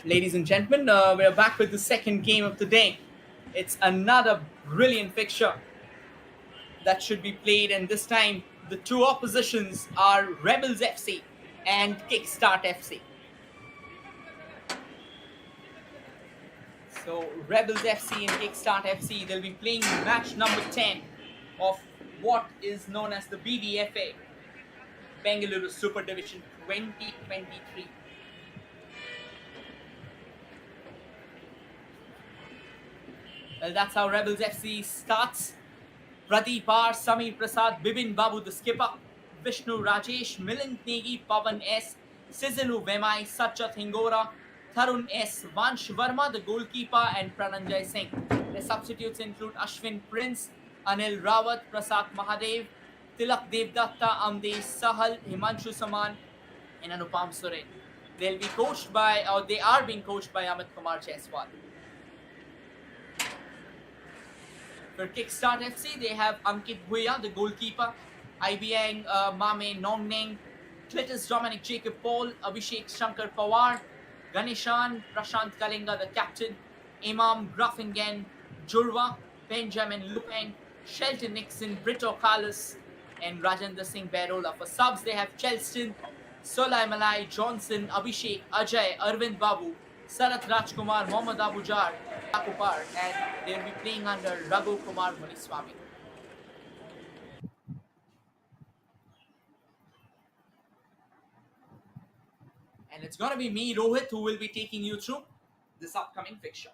Ladies and gentlemen, we're back with the second game of the day. It's another brilliant fixture that should be played, and this time the two oppositions are Rebels FC and Kickstart FC. So, Rebels FC and Kickstart FC, they'll be playing match number 10 of what is known as the Bdfa Bangalore Super Division 2023. Well, that's how Rebels FC starts. Pradeep R, Samir Prasad, Bibin Babu the skipper, Vishnu Rajesh, Milind Negi, Pavan S, Sizilu Vemai, Satchat Hingora, Tharun S, Vansh Verma the goalkeeper, and Prananjay Singh. The substitutes include Ashwin Prince, Anil Rawat, Prasad Mahadev, Tilak Devdatta, Amdesh Sahal, Himanshu Saman, and Anupam Soren. They'll be coached by, or they are being coached by Amit Kumar Jaiswal. For Kickstart FC, they have Ankit Bhuya, the goalkeeper, Ibiang Mame Nongning, Cletus Dominic Jacob Paul, Abhishek Shankar Pawar, Ganeshan, Prashant Kalinga, the captain, Imam Graffingen, Jurwa, Benjamin Lupeng, Shelton Nixon, Brito Carlos, and Rajendra Singh Berola. For subs, they have Chelston, Solai Malai, Johnson, Abhishek, Ajay, Arvind Babu, Sarat Rajkumar, Mohammad Abujar, Akupar, and they'll be playing under Raghu Kumar Muniswamy. And it's going to be me, Rohit, who will be taking you through this upcoming fixture.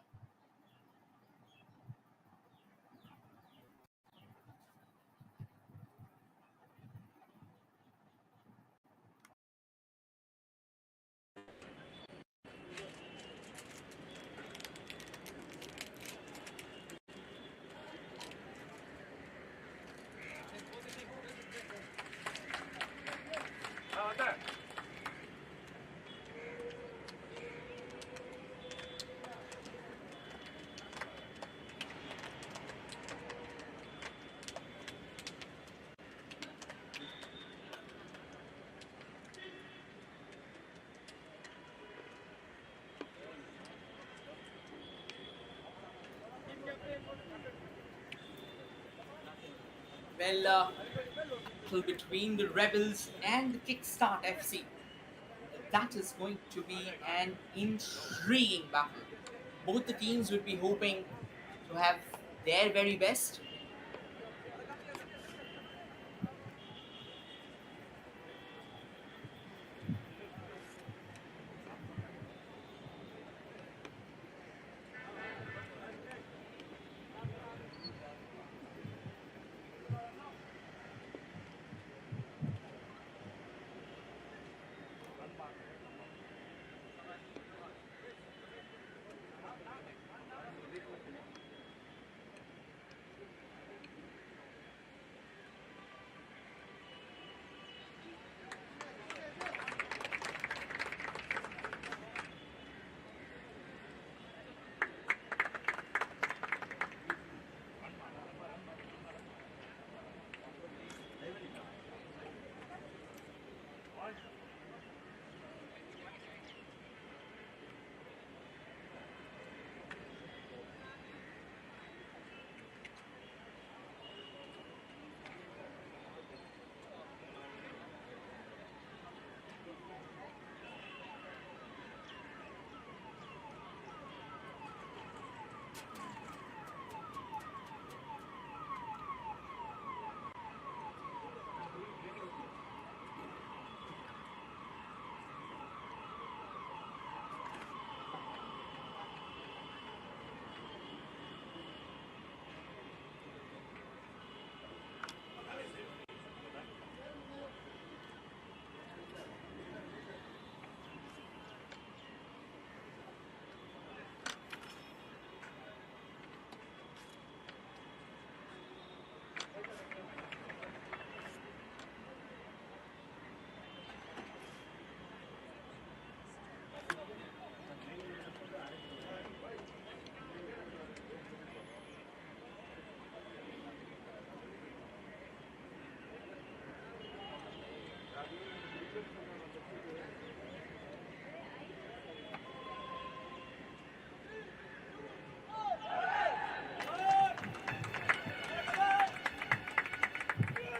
Well, between the Rebels and the Kickstart FC, that is going to be an intriguing battle. Both the teams would be hoping to have their very best.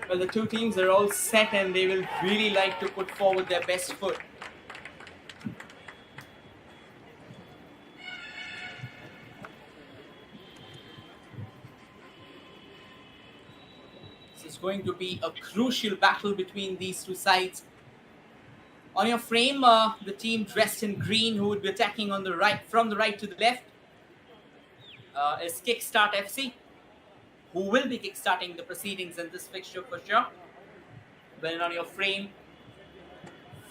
Well, the two teams are all set and they will really like to put forward their best foot. This is going to be a crucial battle between these two sides. On your frame, the team dressed in green who would be attacking on the right, from the right to the left, is Kickstart FC, who will be kickstarting the proceedings in this fixture for sure. Then on your frame,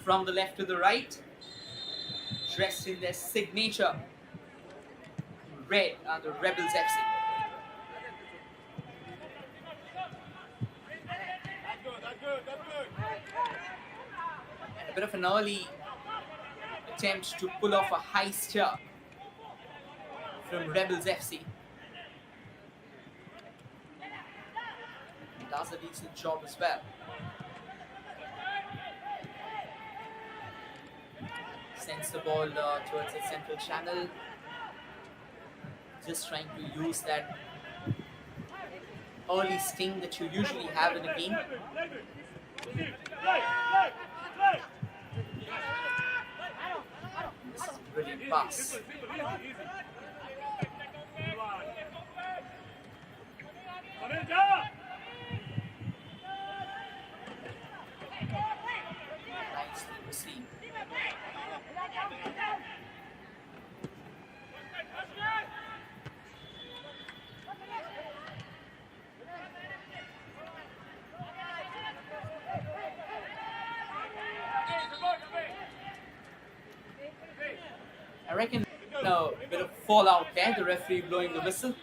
from the left to the right, dressed in their signature red, are the Rebels FC. A bit of an early attempt to pull off a heist here from Rebels FC. He does a decent job as well. Sends the ball towards the central channel. Just trying to use that early sting that you usually have in a game. This is a brilliant pass. Nicely received. I reckon a bit of fallout there, the referee blowing the whistle.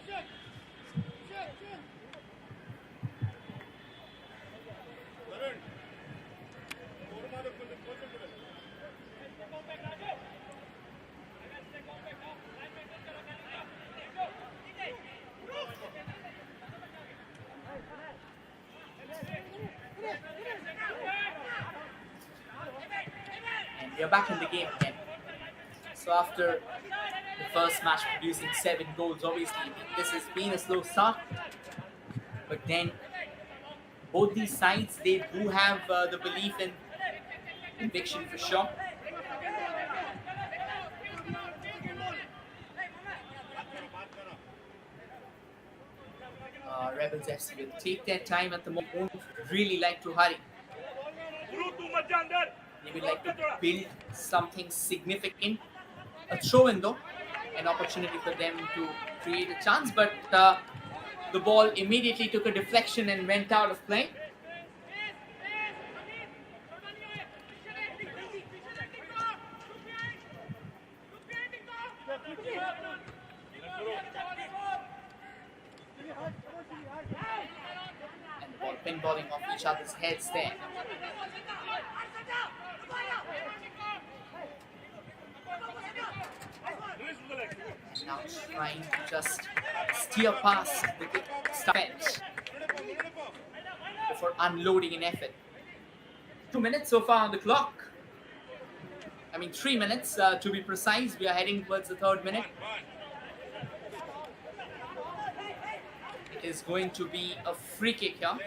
And we are back in the game again. So after the first match producing 7 goals, obviously this has been a slow start. But then both these sides, they do have the belief in conviction for sure. Rebels FC will take their time at the moment, won't really like to hurry. They would like to build something significant. A throw-in though, an opportunity for them to create a chance, but the ball immediately took a deflection and went out of play. And the ball pinballing off each other's heads there. Now trying to just steer past the Kickstart before unloading an effort. 2 minutes so far on the clock. I mean 3 minutes to be precise. We are heading towards the 3rd minute. It is going to be a free kick here.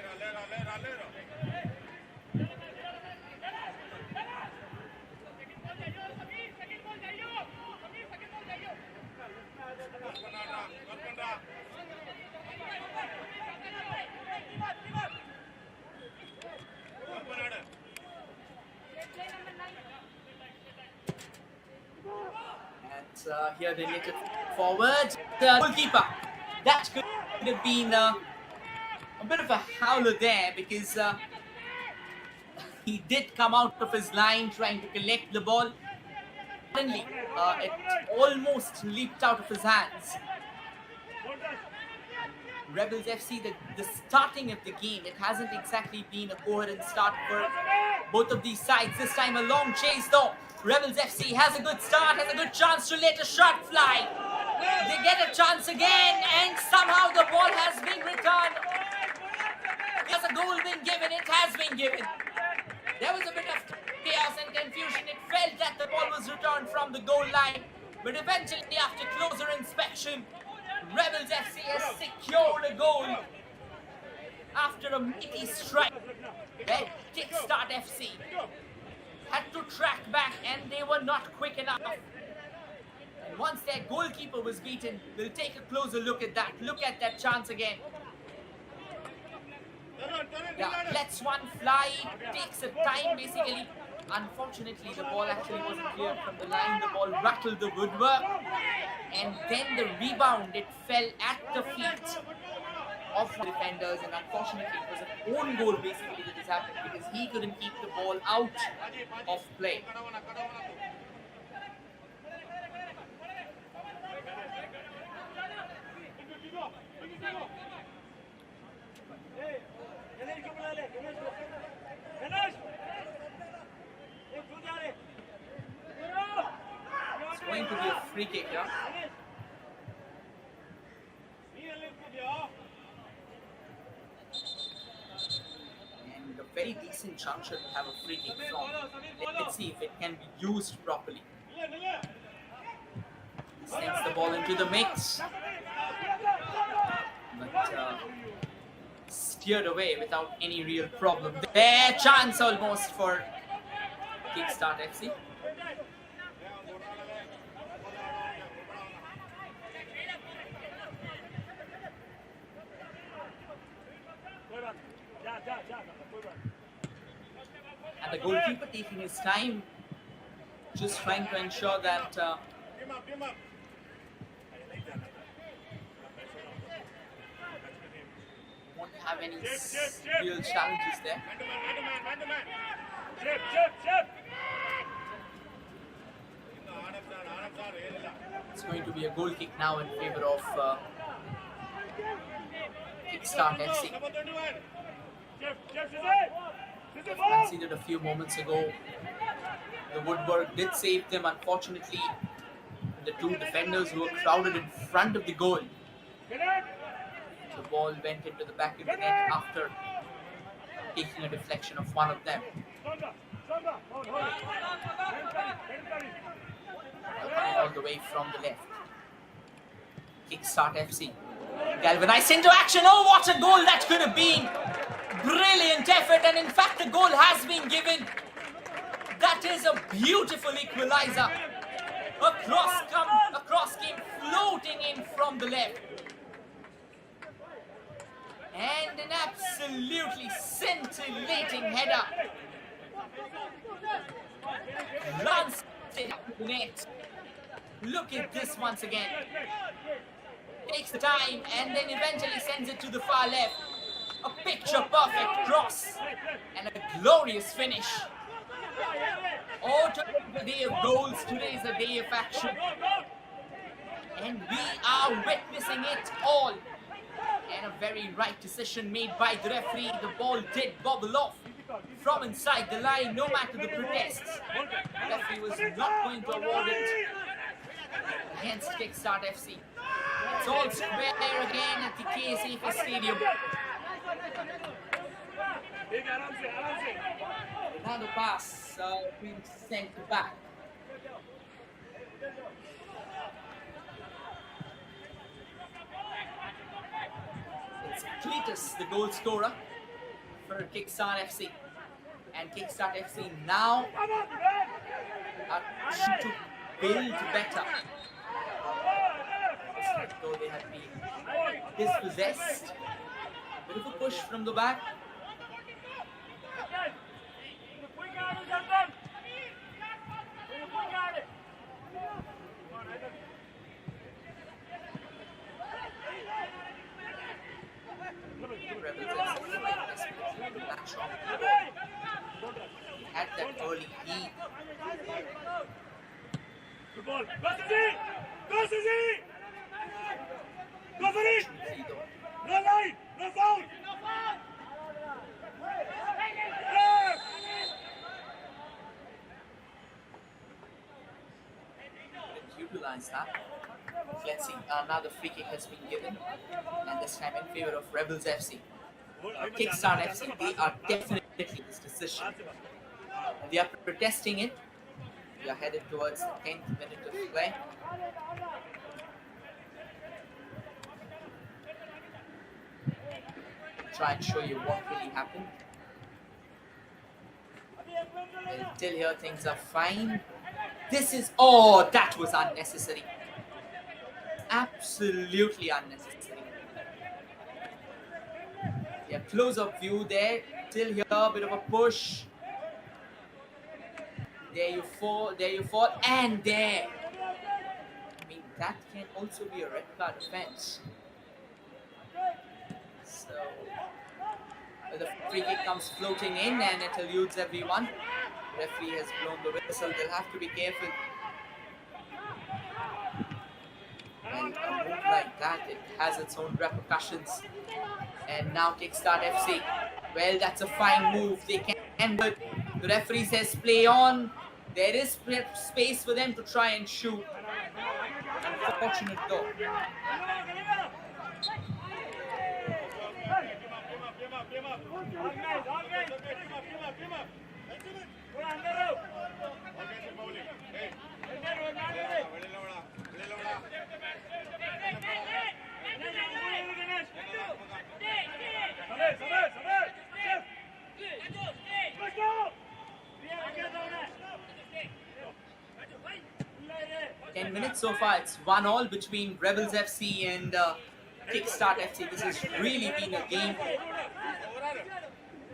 Here they knit it forward. The goalkeeper. That could have been a bit of a howler there because he did come out of his line trying to collect the ball. Suddenly, it almost leaped out of his hands. Rebels FC, the starting of the game, it hasn't exactly been a coherent start for both of these sides. This time a long chase though. Rebels FC has a good start, has a good chance to let a shot fly. They get a chance again and somehow the ball has been returned. Has a goal been given? It has been given. There was a bit of chaos and confusion. It felt that the ball was returned from the goal line. But eventually after closer inspection, Rebels FC has secured a goal. after a mighty strike where Kickstart FC had to track back and they were not quick enough. And once their goalkeeper was beaten, we'll take a closer look at that. Look at that chance again. Yeah, lets one fly, takes a time basically. Unfortunately, the ball actually wasn't cleared from the line. The ball rattled the woodwork. And then the rebound, it fell at the feet of the defenders. And unfortunately, it was an own goal basically that this happened because he couldn't keep the ball out of play. It's going to be a free kick, yeah? And a very decent juncture to have a free kick from. Let's see if it can be used properly. Sends the ball into the mix. But steered away without any real problem. There, chance almost for Kickstart FC. And the goalkeeper taking his time, just trying to ensure that won't have any real challenges there. It's going to be a goal kick now in favor of Kickstart FC. Conceded a few moments ago. The woodwork did save them, unfortunately. The two defenders who were crowded in front of the goal. The ball went into the back of the net after taking a deflection of one of them. Coming all the way from the left. Kickstart FC. Galvanized into action. Oh, what a goal that could have been. Brilliant effort, and in fact the goal has been given. That is a beautiful equalizer. A cross came floating in from the left. And an absolutely scintillating header. Runs it up the net. Look at this once again. Takes the time and then eventually sends it to the far left. A picture perfect cross and a glorious finish. Oh, today is a day of goals, today is a day of action. And we are witnessing it all. And a very right decision made by the referee. The ball did bobble off from inside the line, no matter the protests. The referee was not going to award it against Kickstart FC. It's all square again at the KSF Stadium. Another pass being sent back. It's Cletus, the goal scorer for Kickstart FC. And Kickstart FC now are trying to build better. Though they have been dispossessed. Bit of a push from the back. Had that early lead. Good ball. Go Suzy! Go for it! No line! No foul! Didn't utilize that. Let's see, now the free kick has been given, and this time in favor of Rebels FC. Kickstart FC, they are definitely this decision. They are protesting it. We are headed towards the 10th minute of play. try and show you what really happened. Well, till here things are fine. This is... Oh, that was unnecessary. Absolutely unnecessary. Yeah, close-up view there. Till here, a bit of a push. There you fall, and there. I mean, that can also be a red card offense. So, well, the free kick comes floating in and it eludes everyone. Referee has blown the whistle. They'll have to be careful. And a move like that, it has its own repercussions. And now Kickstart FC. Well, that's a fine move. They can, but the referee says play on. There is space for them to try and shoot. Unfortunate though. Minutes so far. It's 1-1 between Rebels FC and Kickstart FC. This has really been a game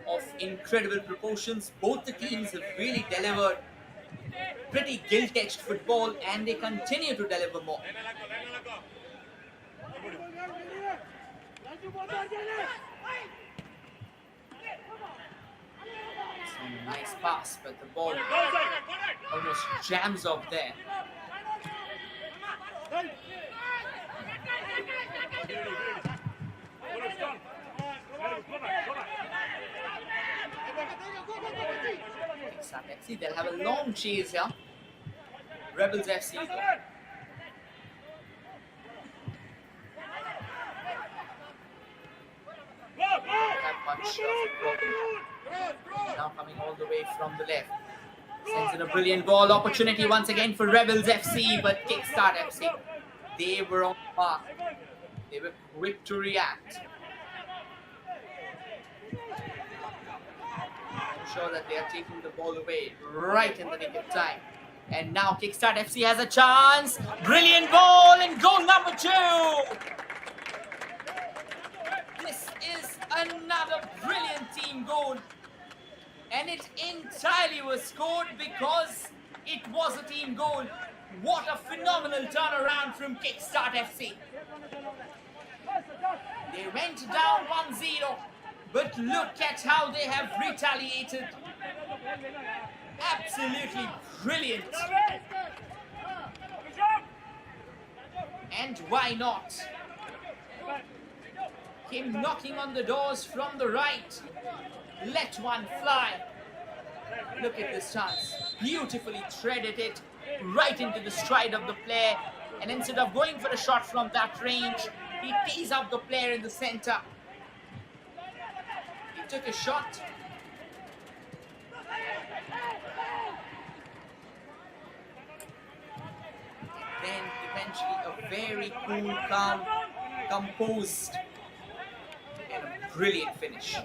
of incredible proportions. Both the teams have really delivered pretty gilt-edged football and they continue to deliver more. Some nice pass, but the ball almost jams off there. FC, they'll have a long chase here. Rebels FC. Have much now coming all the way from the left. Sends in a brilliant ball opportunity once again for Rebels FC, but Kickstart FC, they were on mark. They were quick to react. I'm sure that they are taking the ball away right in the nick of time. And now Kickstart FC has a chance. Brilliant ball and goal number 2. This is another brilliant team goal. And it entirely was scored because it was a team goal. What a phenomenal turnaround from Kickstart FC. They went down 1-0, but look at how they have retaliated. Absolutely brilliant. And why not? Came knocking on the doors from the right. Let one fly. Look at this chance. Beautifully threaded it right into the stride of the player. And instead of going for a shot from that range, he tees up the player in the center. He took a shot. Then eventually a very cool, calm, composed, and a brilliant finish.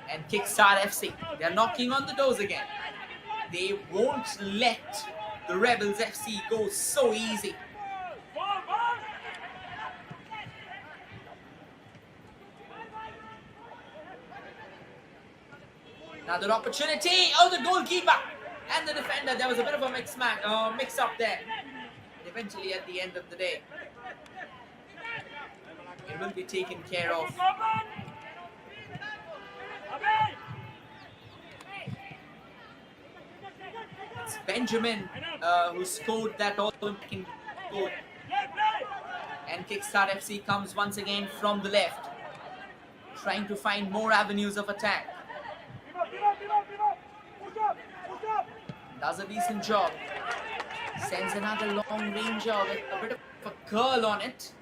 And Kickstart FC, they're knocking on the doors again. They won't let the Rebels FC go so easy. Another opportunity. Oh, the goalkeeper and the defender. There was a bit of a mix-up there. Eventually, at the end of the day, it will be taken care of. It's Benjamin who scored that Olympic goal. And Kickstart FC comes once again from the left, trying to find more avenues of attack. Does a decent job. Sends another long ranger with a bit of a curl on it.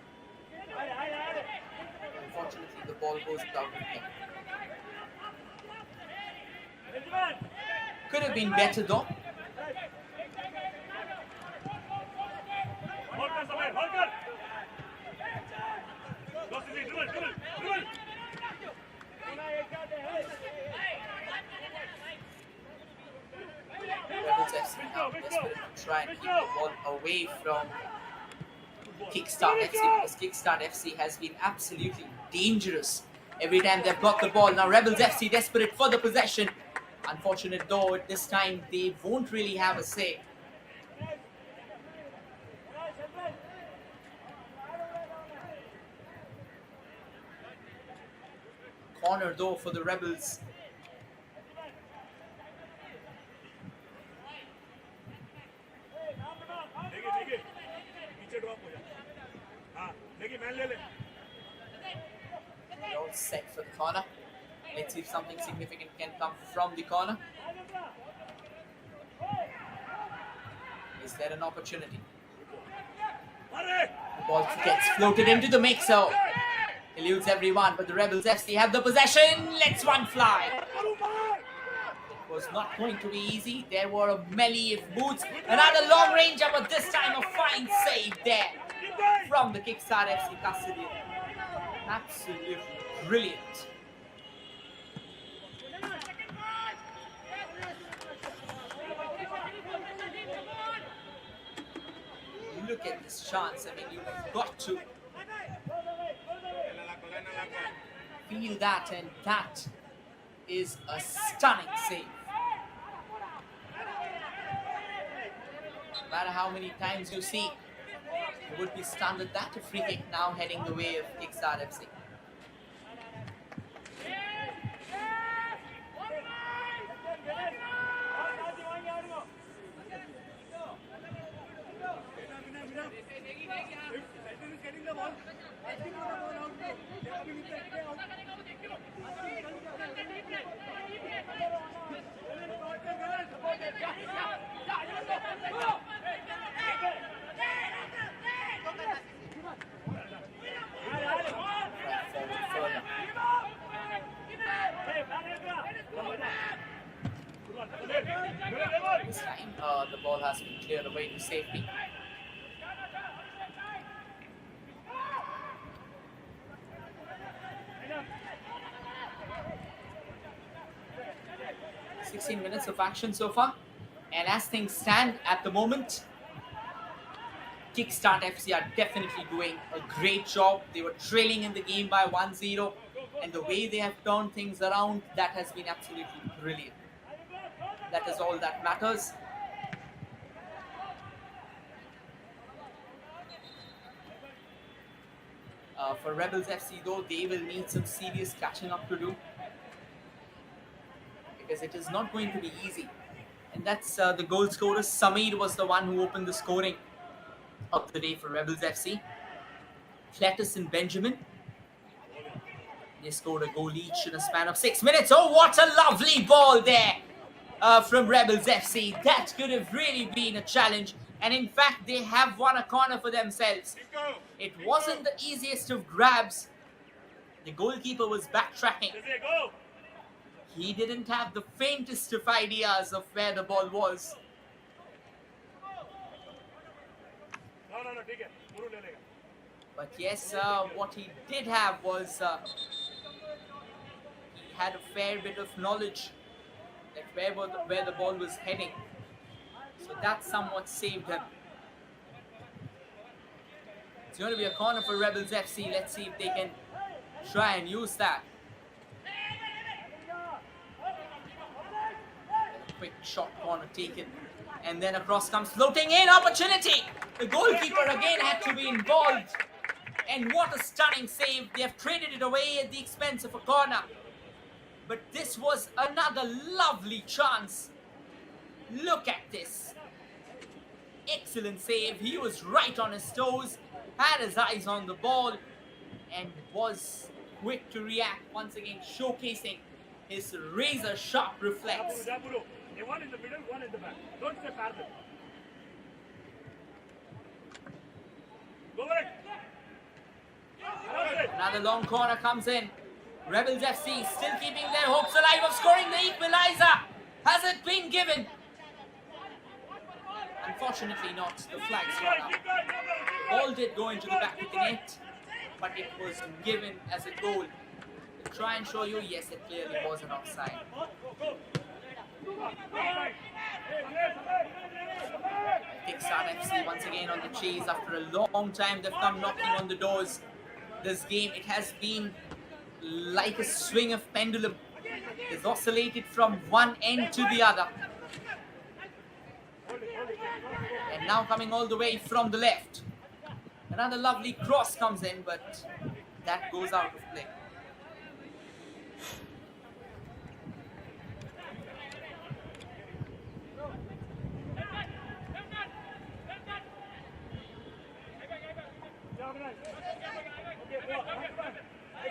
Unfortunately, the ball goes out of play. Could have been better though. try and keep the ball away from Kickstart FC, because Kickstart FC has been absolutely dangerous every time they've got the ball. Now Rebels FC desperate for the possession. Unfortunate though, at this time they won't really have a say. Corner though for the Rebels. They're all set for the corner. Let's see if something significant can come from the corner. Is there an opportunity? The ball gets floated into the mixer. Eludes everyone, but the Rebels FC have the possession. Lets one fly. It was not going to be easy. There were a melee of boots. Another long ranger, but this time a fine save there from the Kickstart FC custodian. Absolutely brilliant. Look at this chance. I mean, you've got to feel that, and that is a stunning save. No matter how many times you see, you would be stunned at that. A free kick now heading the way of Kickstart FC. This time the ball has been cleared away to safety. Minutes of action so far, and as things stand at the moment, Kickstart FC are definitely doing a great job. They were trailing in the game by 1-0, and the way they have turned things around, that has been absolutely brilliant. That is all that matters. For Rebels FC though, they will need some serious catching up to do, because it is not going to be easy. And that's the goal scorer. Sameer was the one who opened the scoring of the day for Rebels FC. Cletus and Benjamin, they scored a goal each in a span of 6 minutes. Oh, what a lovely ball there from Rebels FC. That could have really been a challenge. And in fact, they have won a corner for themselves. It wasn't the easiest of grabs. The goalkeeper was backtracking. He didn't have the faintest of ideas of where the ball was. But yes, what he did have was he had a fair bit of knowledge that where the ball was heading. So that somewhat saved him. It's going to be a corner for Rebels FC. Let's see if they can try and use that. Quick shot corner taken, and then across comes floating in opportunity. The goalkeeper again had to be involved, and what a stunning save. They have traded it away at the expense of a corner, but this was another lovely chance. Look at this, excellent save. He was right on his toes, had his eyes on the ball, and was quick to react, once again showcasing his razor sharp reflex. One in the middle, one in the back. Don't stay parallel. Go for it. Another long corner comes in. Rebels FC still keeping their hopes alive of scoring the equalizer. Has it been given? Unfortunately not. The flag's gone up. Ball did go into the back of the net, but it was given as a goal. To try and show you, yes, it clearly was an offside. Kickstart FC once again on the chase after a long time. They've come knocking on the doors. This game, it has been like a swing of pendulum. It's oscillated from one end to the other. And now coming all the way from the left. Another lovely cross comes in, but that goes out of play.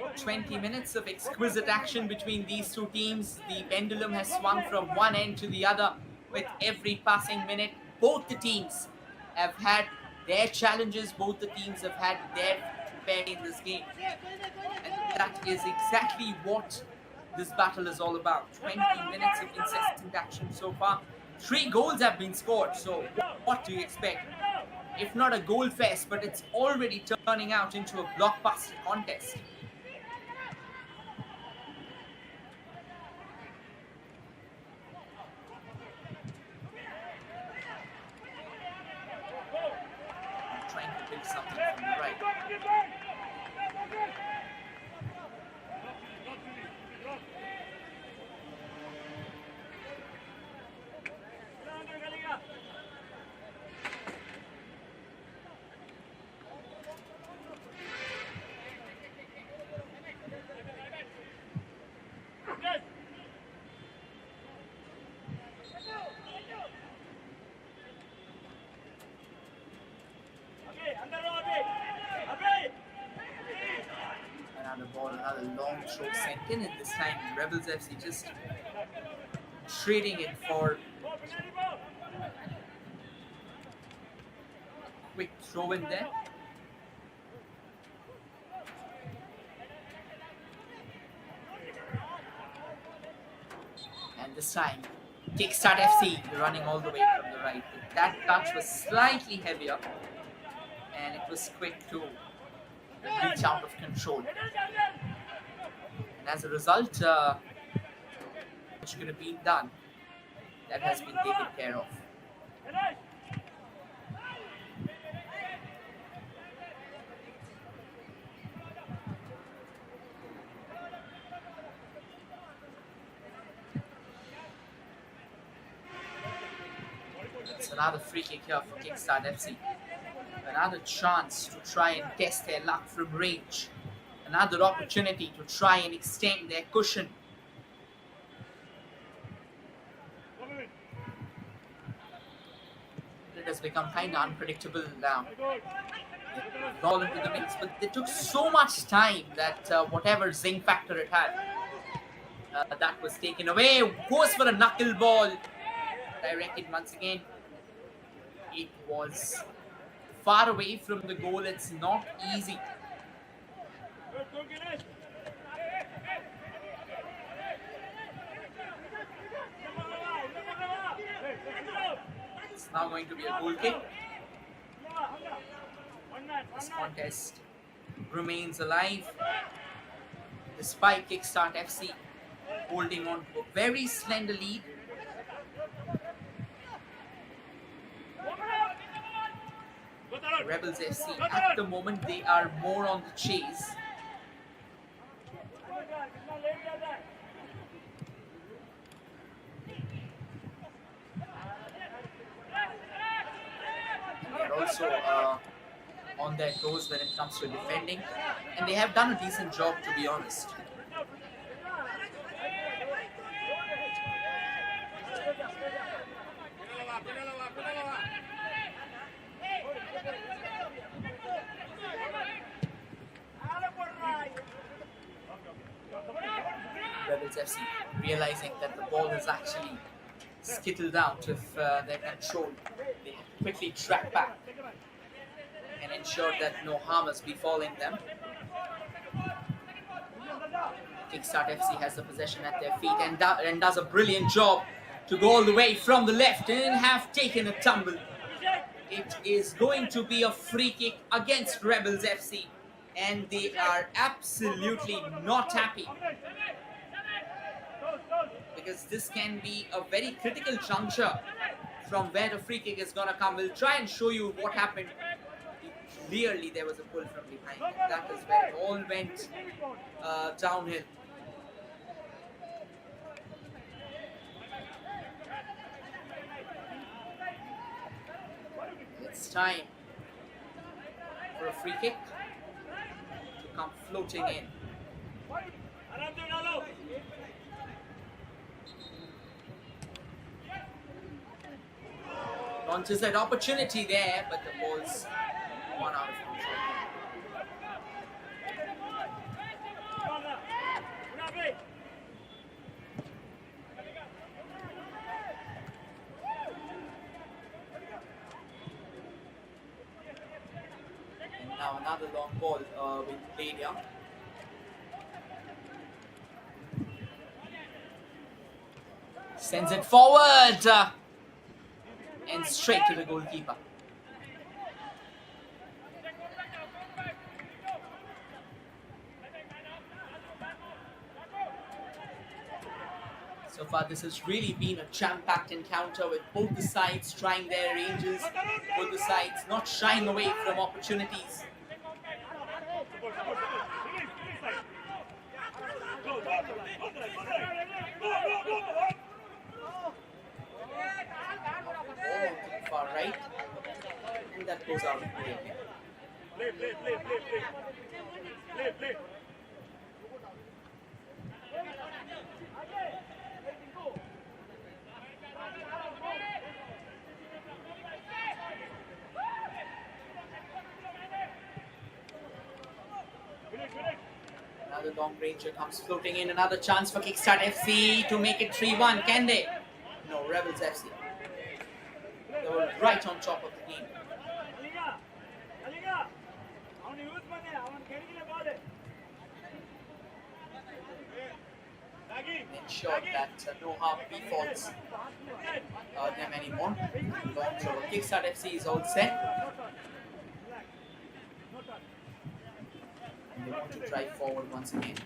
For 20 minutes of exquisite action between these two teams. The pendulum has swung from one end to the other with every passing minute. Both the teams have had their challenges. Both the teams have had their fair in this game. And that is exactly what this battle is all about. 20 minutes of incessant action so far. 3 goals have been scored. So what do you expect? If not a goal fest, but it's already turning out into a blockbuster contest. Trying to build something from the right. Another ball, another long throw sent in, and this time Rebels FC just trading it for a quick throw in there. And this time Kickstart FC running all the way from the right. That touch was slightly heavier and it was quick to reach out of control. And as a result, which could have been done, that has been taken care of. It's another free kick here for Kickstart FC. Another chance to try and test their luck from range. Another opportunity to try and extend their cushion. It has become kind of unpredictable now. They all into the mix, but they took so much time that whatever zing factor it had, that was taken away. Goes for a knuckle ball. Directed once again. It was far away from the goal. It's not easy. It's now going to be a goal kick. This contest remains alive despite Kickstart FC holding on to a very slender lead. Rebels FC at the moment, they are more on the chase. And they are also on their toes when it comes to defending, and they have done a decent job, to be honest. Rebels FC realizing that the ball is actually skittled out of their control, they have to quickly track back and ensure that no harm is befalling them. Kickstart FC has the possession at their feet and does a brilliant job to go all the way from the left and have taken a tumble. It is going to be a free kick against Rebels FC, and they are absolutely not happy, because this can be a very critical juncture from where the free kick is gonna come. We'll try and show you what happened. Clearly, there was a pull from behind. And that is where it all went downhill. It's time for a free kick to come floating in. Launches that opportunity there, but the ball's one out of control. And now another long ball with Bdfa. Sends it forward and straight to the goalkeeper. So far, this has really been a jam-packed encounter with both the sides trying their ranges, both the sides not shying away from opportunities. Oh, too far right, and that goes out of play again. Play. Another long ranger comes floating in. Another chance for Kickstart FC to make it 3-1. Can they? No, Rebels FC. They were right on top of the game. Ensure that no harm befalls them anymore. Long throw. Kickstart FC is all set. And they want to drive forward once again.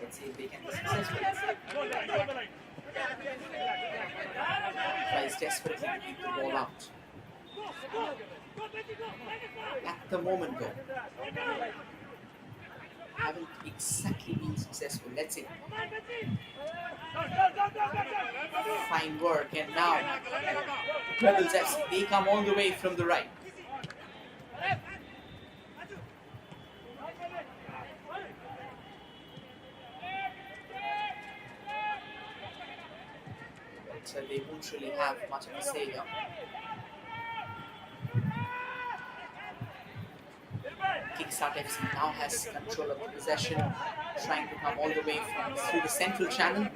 Let's see if they can be successful. Tries desperately to keep the ball out. At the moment though, haven't exactly been successful. Let's see. Fine work, and now Rebels FC, they come all the way from the right. So they won't really have much of a say here. Kickstart FC now has control of the possession, trying to come all the way through the central channel.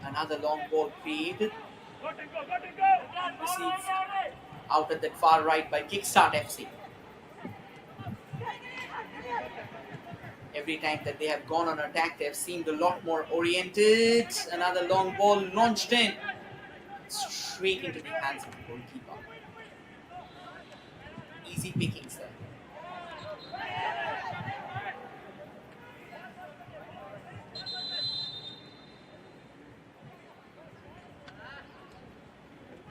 Another long ball created. Received out at that far right by Kickstart FC. Every time that they have gone on attack, they have seemed a lot more oriented. Another long ball launched in. Straight into the hands of the goalkeeper. Easy pickings there.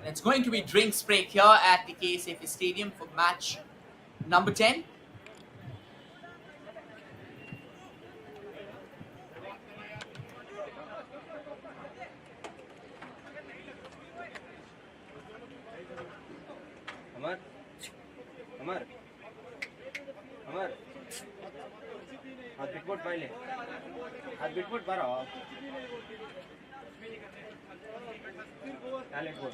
And it's going to be drinks break here at the KSAF Stadium for match number 10. Amar, हाथ बिटबोट पाइले, हाथ बिटबोट बारा, talent boat.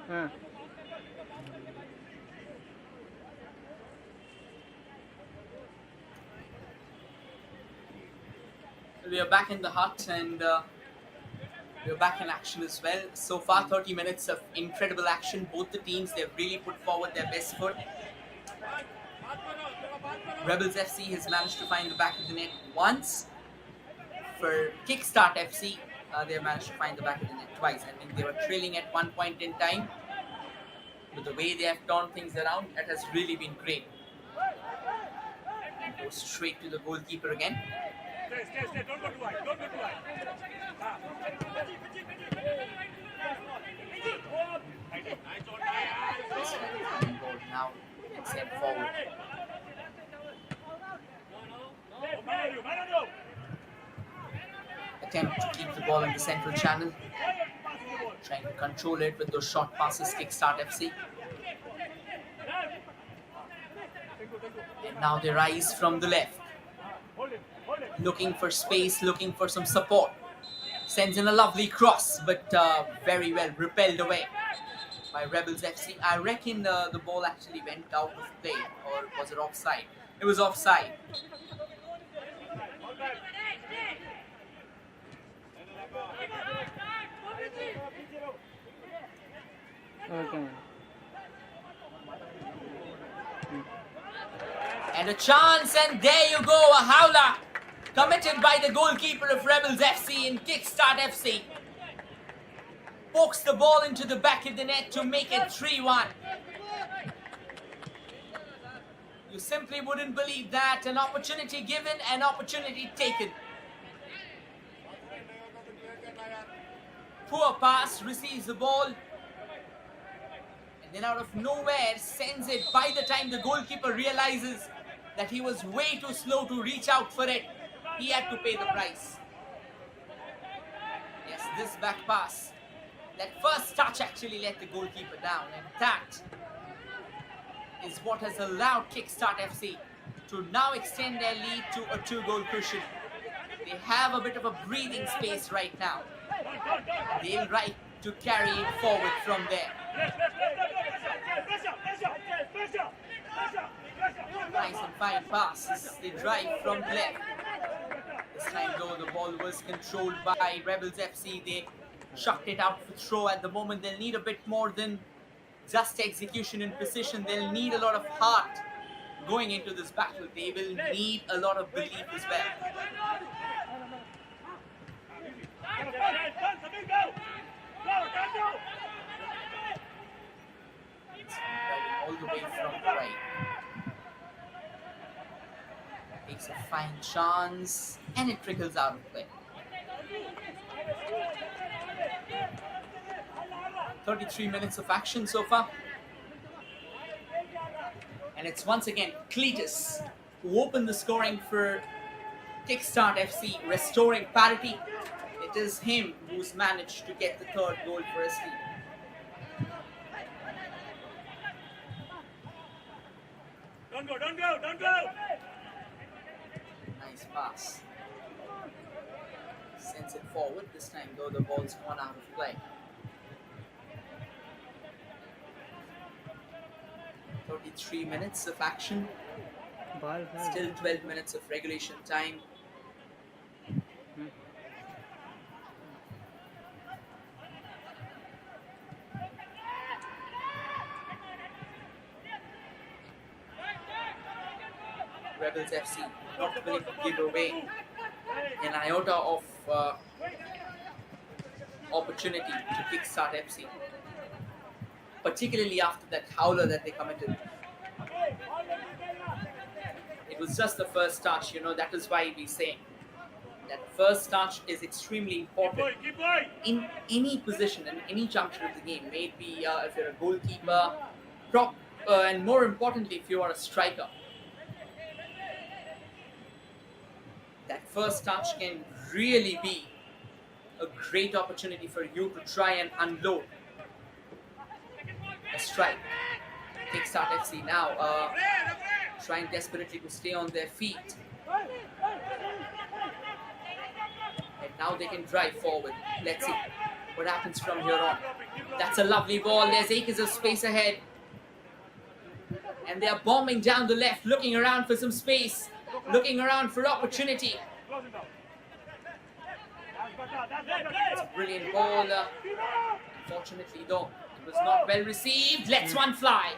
हाँ We are back in the hut and we are back in action as well. So far, 30 minutes of incredible action. Both the teams, they've really put forward their best foot. Rebels FC has managed to find the back of the net once. For Kickstart FC, they managed to find the back of the net twice. I think they were trailing at one point in time. But the way they have turned things around, that has really been great. And go straight to the goalkeeper again. Stay. Don't go too wide. Don't go too wide. Ball now and sent forward. Attempt to keep the ball in the central channel. Trying to control it with those short passes, Kickstart FC. And now they rise from the left. Looking for space, looking for some support. Sends in a lovely cross, but very well repelled away by Rebels FC. I reckon the ball actually went out of play, or was it offside? It was offside. okay And a chance, and there you go, a howler committed by the goalkeeper of Rebels FC in Kickstart FC. Pokes the ball into the back of the net to make it 3-1. You simply wouldn't believe that. An opportunity given, an opportunity taken. Poor pass, receives the ball. And then out of nowhere, sends it. By the time the goalkeeper realizes that he was way too slow to reach out for it, he had to pay the price. Yes, this back pass. That first touch actually let the goalkeeper down, and that is what has allowed Kickstart FC to now extend their lead to a 2-goal cushion. They have a bit of a breathing space right now. They'll right to carry it forward from there. Nice and fine passes. They drive from left. This time though, the ball was controlled by Rebels FC. They chucked it out for throw. At the moment, they'll need a bit more than just execution and precision. They'll need a lot of heart going into this battle. They will need a lot of belief as well. All the way from the right. Takes a fine chance and it trickles out of play. 33 minutes of action so far. And it's once again Cletus who opened the scoring for Kickstart FC, restoring parity. It is him who's managed to get the third goal for his team. Don't go! Nice pass. Sends it forward. This time though, the ball's gone out of play. 33 minutes of action. Still 12 minutes of regulation time. Rebels FC not willing to give away an iota of opportunity to Kickstart FC, particularly after that howler that they committed. It was just the first touch, that is why we say that first touch is extremely important Keep going! in any position, in any juncture of the game. Maybe if you're a goalkeeper, prop, and more importantly, if you are a striker. That first touch can really be a great opportunity for you to try and unload a strike. Kickstart FC now trying desperately to stay on their feet. Now they can drive forward. Let's see what happens from here on. That's a lovely ball. There's acres of space ahead. And they are bombing down the left, looking around for some space, looking around for opportunity. It's a brilliant ball. Unfortunately, though, it was not well received. Lets one fly.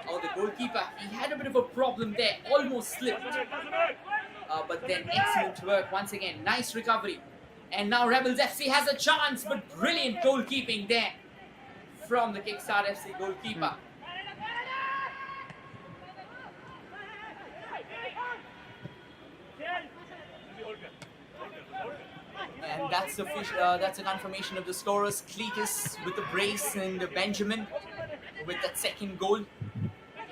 Oh, the goalkeeper, he had a bit of a problem there. Almost slipped. But then excellent work once again. Nice recovery. And now Rebels FC has a chance, but brilliant goalkeeping there from the Kickstart FC goalkeeper. And that's a confirmation of the scorers. Cletus with the brace and Benjamin with that second goal.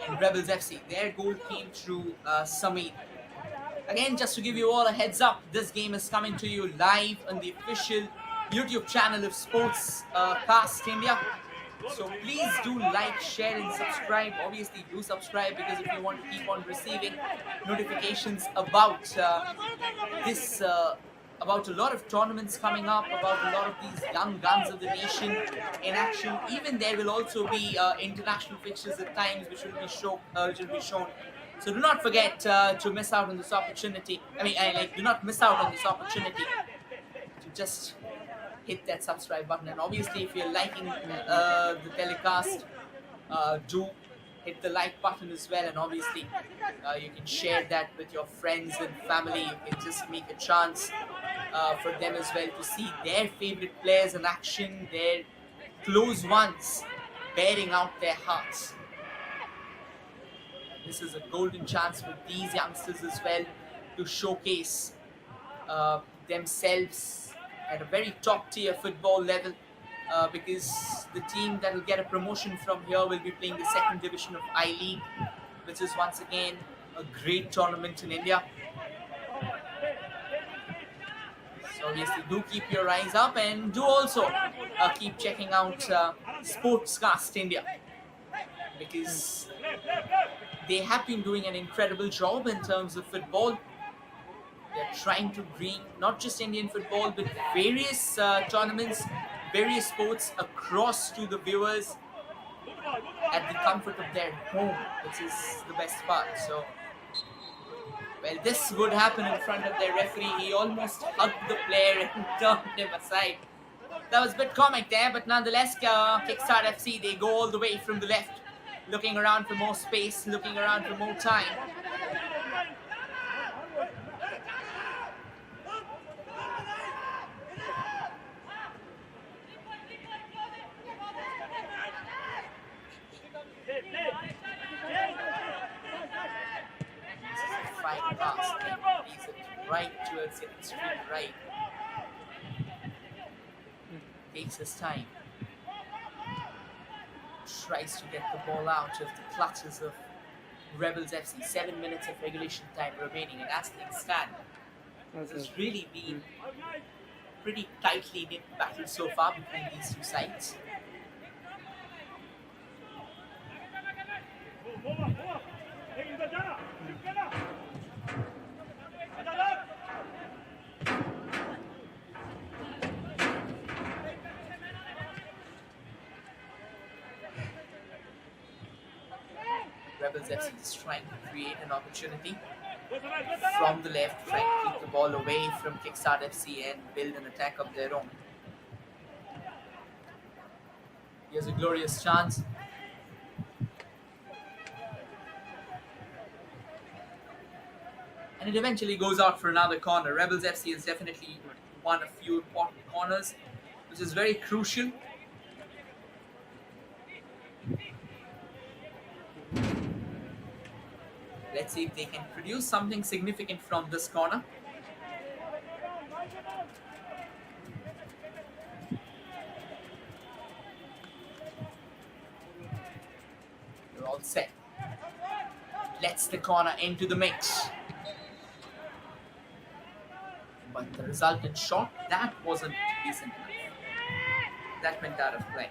And Rebels FC, their goal came through Samir. Again, just to give you all a heads up, this game is coming to you live on the official YouTube channel of Sports Cast India. So please do like, share and subscribe. Obviously do subscribe, because if you want to keep on receiving notifications about this about a lot of tournaments coming up, about a lot of these young guns of the nation in action. Even there will also be international fixtures at times which will be shown. So do not forget to miss out on this opportunity. Do not miss out on this opportunity to just hit that subscribe button. And obviously, if you're liking the telecast, do hit the like button as well. And obviously, you can share that with your friends and family. You can just make a chance for them as well to see their favorite players in action, their close ones bearing out their hearts. This is a golden chance for these youngsters as well to showcase themselves at a very top tier football level, because the team that will get a promotion from here will be playing the second division of I-League, which is once again a great tournament in India. So obviously do keep your eyes up, and do also keep checking out Sportscast India, because they have been doing an incredible job in terms of football. They're trying to bring not just Indian football, but various tournaments, various sports across to the viewers at the comfort of their home, which is the best part. So, well, this would happen in front of their referee. He almost hugged the player and turned him aside. That was a bit comic there, but nonetheless, Kickstart FC, they go all the way from the left, looking around for more space, looking around for more time. Fine pass, and leads it right towards the street right. Takes his time. Tries to get the ball out of the clutches of Rebels FC. 7 minutes of regulation time remaining, and as things stand, this has really been pretty tightly knit battle so far between these two sides. Rebels FC is trying to create an opportunity from the left, trying to keep the ball away from Kickstart FC and build an attack of their own. Here's a glorious chance. And it eventually goes out for another corner. Rebels FC has definitely won a few important corners, which is very crucial. Let's see if they can produce something significant from this corner. They're all set. Lets the corner into the mix. But the resultant shot, that wasn't decent enough. That went out of play.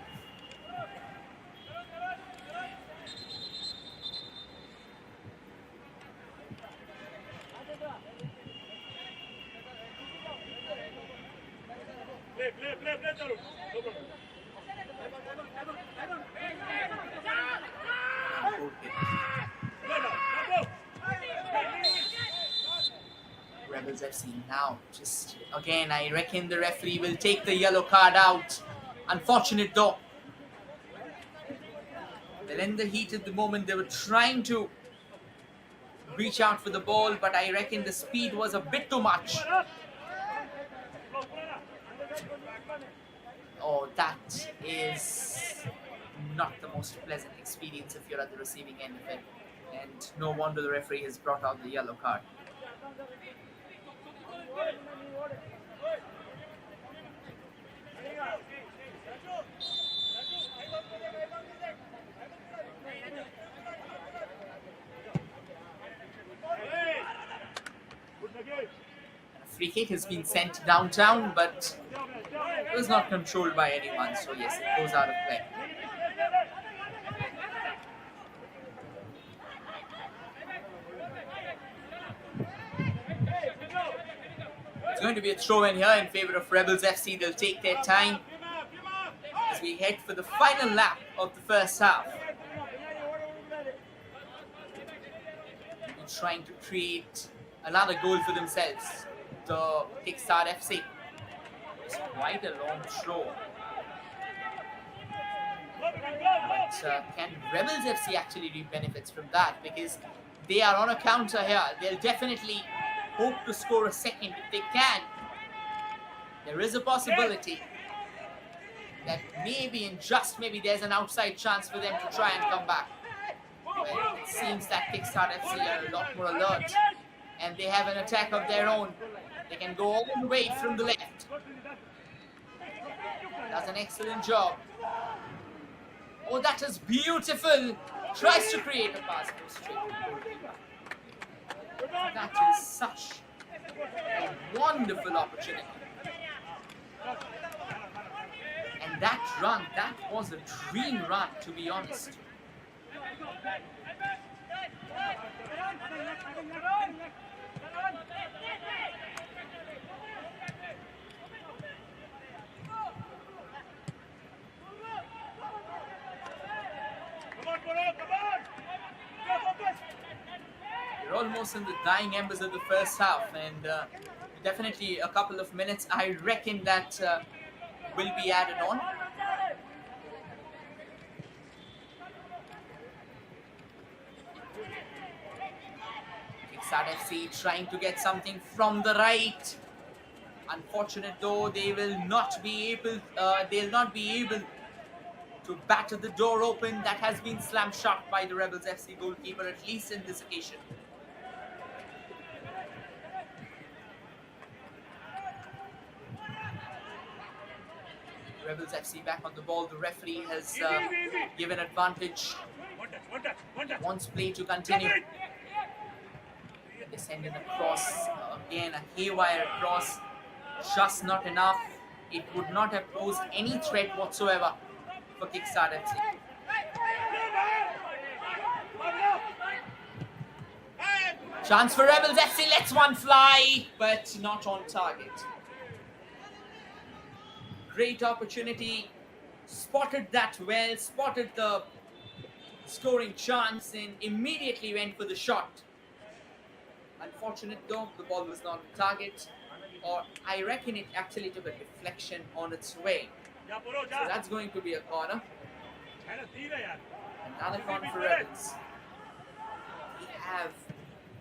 Play, Tarun. No problem. Goal kick. Go now. Go. Rebels FC now. Just again, I reckon the referee will take the yellow card out. Unfortunate though. Well, in the heat of the moment, they were trying to reach out for the ball, but I reckon the speed was a bit too much. Oh, that is not the most pleasant experience if you're at the receiving end of it. And no wonder the referee has brought out the yellow card. A free kick has been sent downtown, but it was not controlled by anyone, so yes, it goes out of play. It's going to be a throw-in here in favor of Rebels FC. They'll take their time as we head for the final lap of the first half. They're trying to create another goal for themselves, the Kickstart FC. It's quite a long throw. But can Rebels FC actually reap benefits from that? Because they are on a counter here. They'll definitely hope to score a second if they can. There is a possibility that maybe and just maybe there's an outside chance for them to try and come back. But it seems that Kickstart FC are a lot more alert and they have an attack of their own. They can go all the way from the left. Does an excellent job. Oh, that is beautiful. Tries to create a pass. Goes straight to the goalkeeper. That is such a wonderful opportunity. And that run, that was a dream run, to be honest. We're almost in the dying embers of the first half, and definitely a couple of minutes, I reckon, that will be added on. Kickstart FC trying to get something from the right. Unfortunate though, they will not be able. They'll not be able to batter the door open. That has been slammed shut by the Rebels FC goalkeeper, at least in this occasion. Rebels FC back on the ball. The referee has given advantage. Wants play to continue. They send in a cross. Again, a haywire cross. Just not enough. It would not have posed any threat whatsoever for Kickstart FC. Chance for Rebels FC. Lets one fly, but not on target. Great opportunity, spotted that well, spotted the scoring chance and immediately went for the shot. Unfortunate though, the ball was not on target, or I reckon it actually took a deflection on its way. So that's going to be a corner. Another corner for Rebels. They have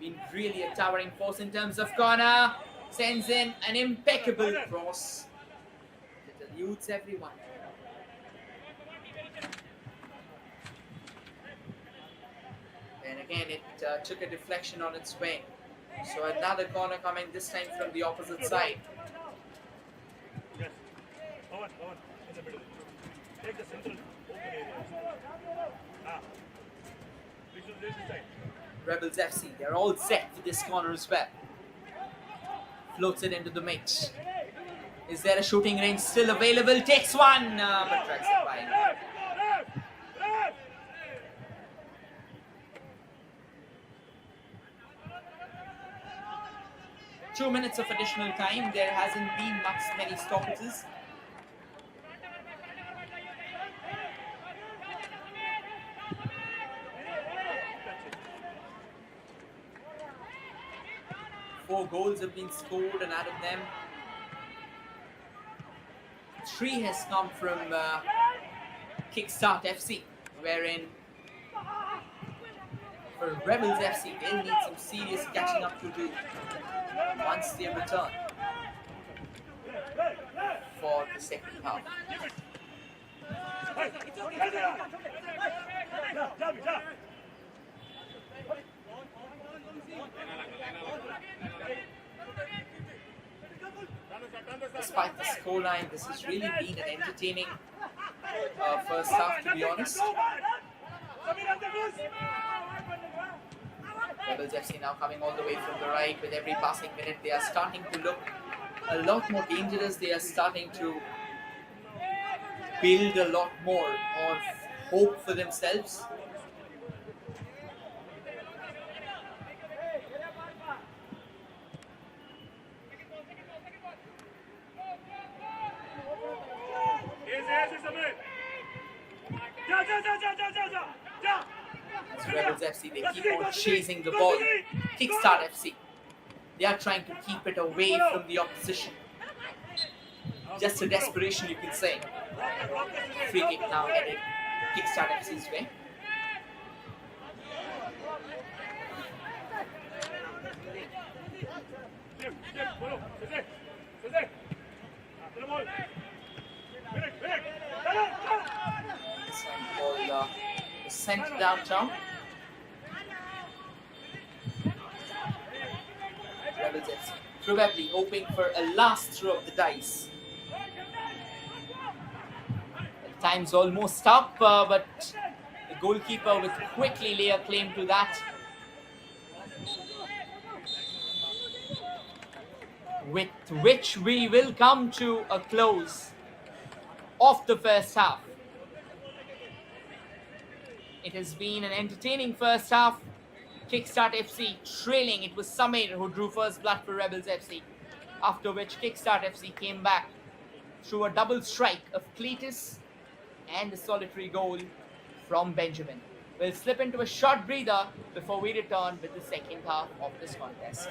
been really a towering force in terms of corner. Sends in an impeccable cross. Eludes everyone. And again, it took a deflection on its way. So another corner coming, this time from the opposite side. Yes. Over, in the middle. Take the central open area. This side. Rebels FC, they're all set for this corner as well. Floats it into the mix. Is there a shooting range still available? Takes one, but drags it by. 2 minutes of additional time. There hasn't been many stoppages. 4 goals have been scored, and out of them, 3 has come from Kickstart FC, wherein for Rebels FC, they'll need some serious catching up to do once they return for the second half. Despite the scoreline, this has really been an entertaining first half, to be honest. Rebels FC now coming all the way from the right. With every passing minute, they are starting to look a lot more dangerous. They are starting to build a lot more of hope for themselves. As Rebels FC, they keep on chasing the ball. Kickstart FC, they are trying to keep it away from the opposition. Just a desperation, you can say. Free kick now headed Kickstart FC's way. Ball sent downtown. Rebels FC probably hoping for a last throw of the dice. The time's almost up, but the goalkeeper will quickly lay a claim to that. With which we will come to a close of the first half. It has been an entertaining first half. Kickstart FC trailing. It was Samir who drew first blood for Rebels FC. After which Kickstart FC came back through a double strike of Cletus and a solitary goal from Benjamin. We'll slip into a short breather before we return with the second half of this contest.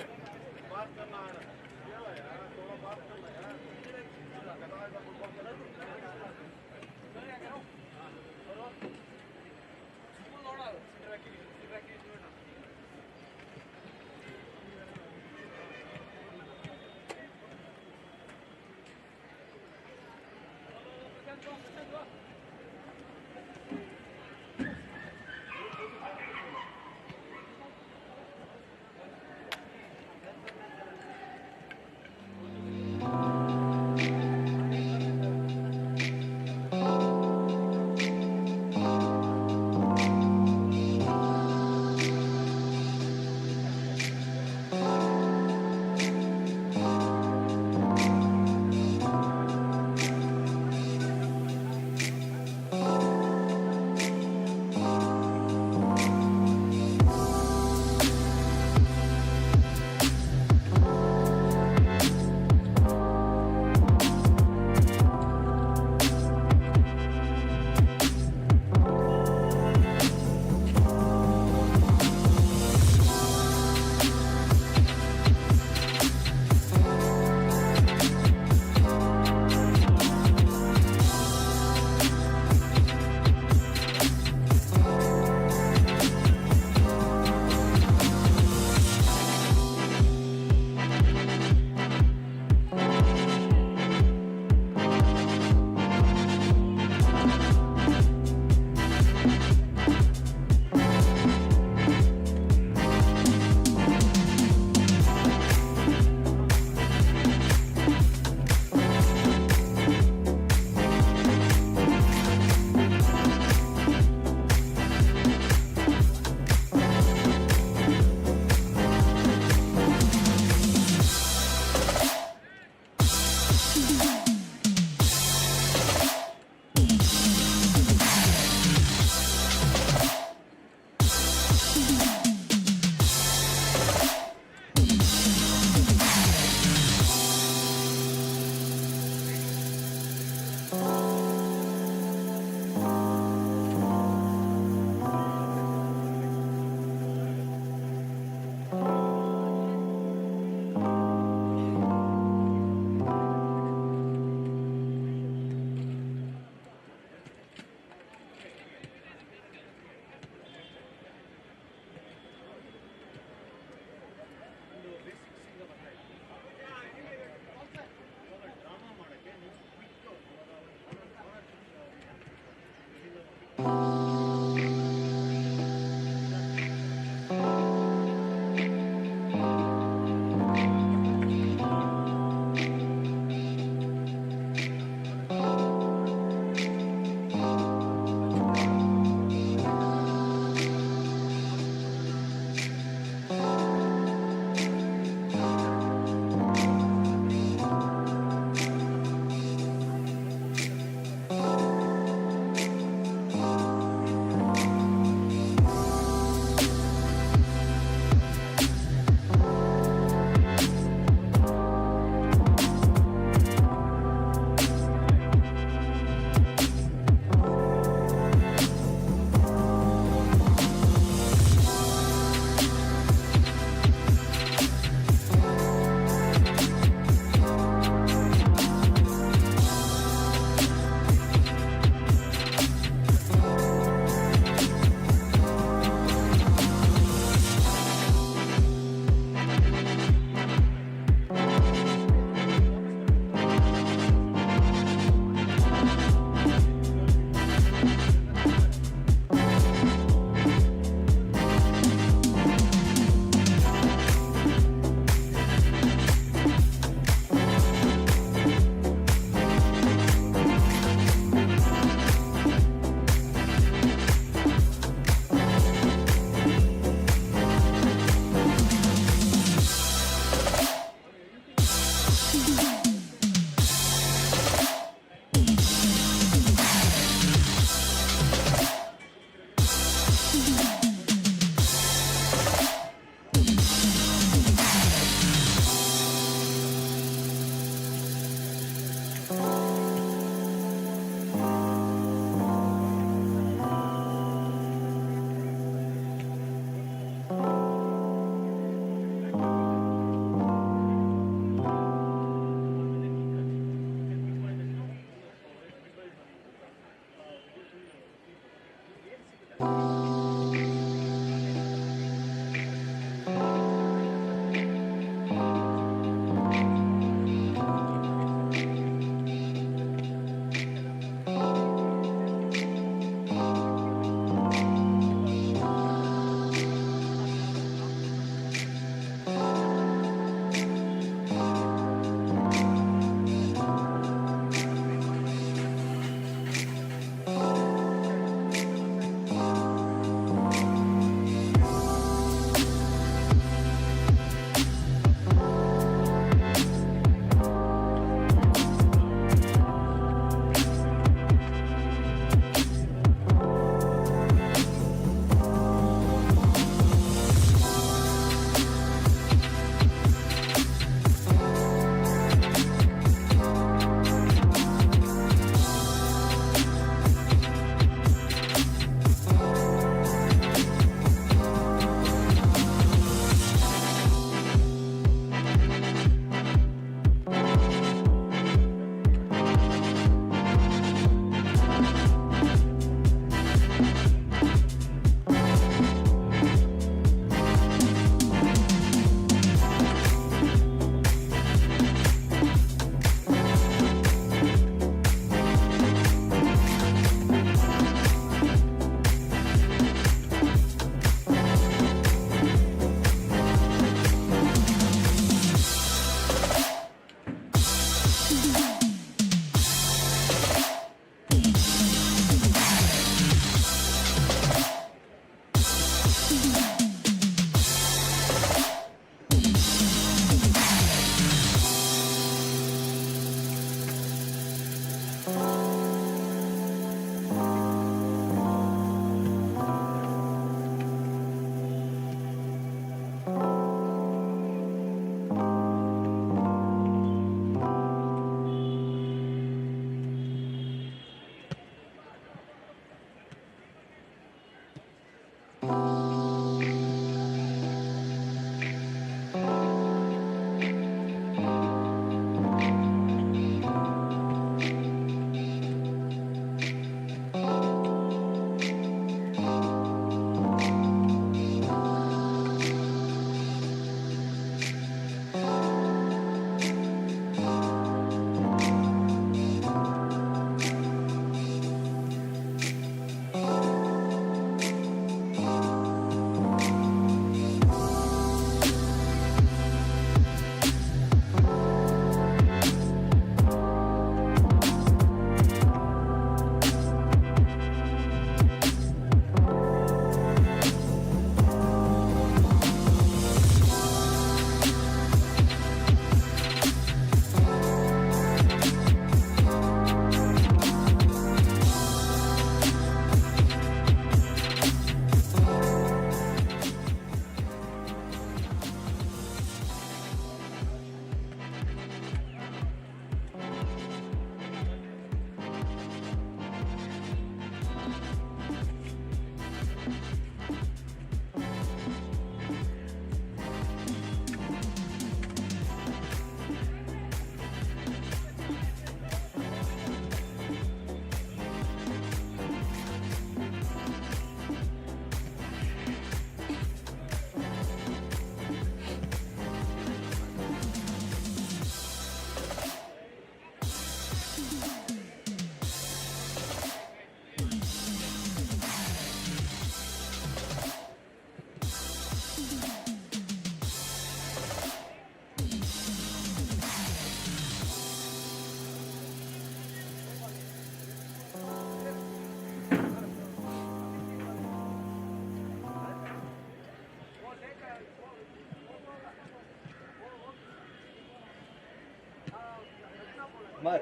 Mar.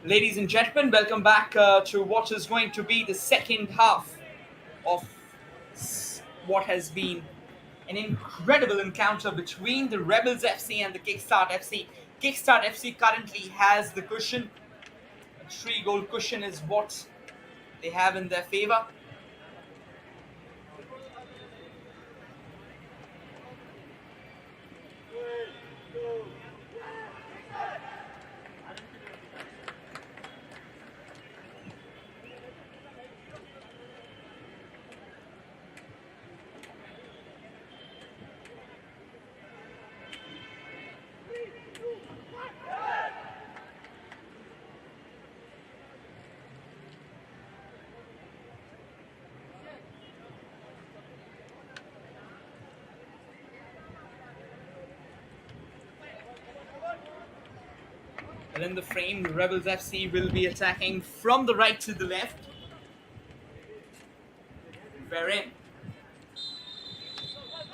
Ladies and gentlemen, welcome back to what is going to be the second half of what has been an incredible encounter between the Rebels FC and the Kickstart FC. Kickstart FC currently has the cushion. A 3-goal cushion is what they have in their favor. And in the frame, Rebels FC will be attacking from the right to the left. Wherein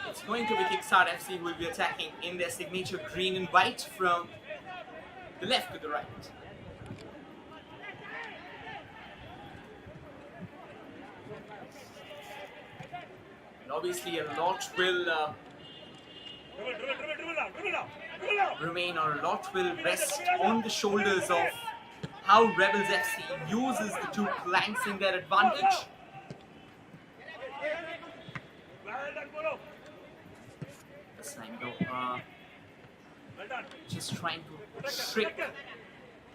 it's going to be Kickstart FC who will be attacking in their signature green and white from the left to the right. And obviously a lot will remain, or a lot will rest on the shoulders of how Rebels FC uses the two flanks in their advantage. This time though, just trying to trick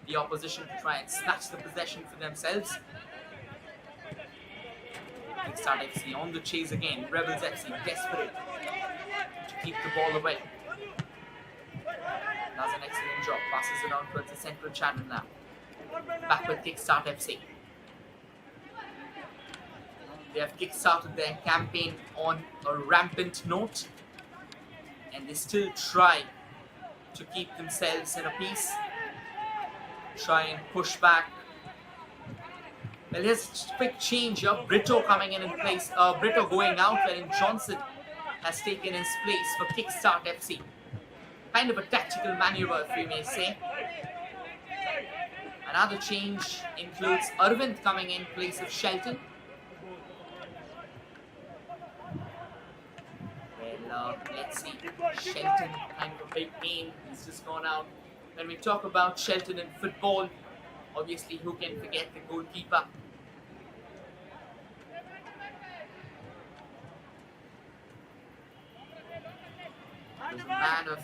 the opposition to try and snatch the possession for themselves. Kickstart FC on the chase again. Rebels FC desperate to keep the ball away. Does an excellent job. Passes it on towards the central channel now. Back with Kickstart FC. They have kickstarted their campaign on a rampant note, and they still try to keep themselves in a piece. Try and push back. Well, here's a quick change here. Brito coming in place. Brito going out, wherein Johnson has taken his place for Kickstart FC. Kind of a tactical maneuver, if we may say. Another change includes Arvind coming in place of Shelton. Well, let's see. Shelton, kind of a big name. He's just gone out. When we talk about Shelton in football, obviously who can forget the goalkeeper? He's a man of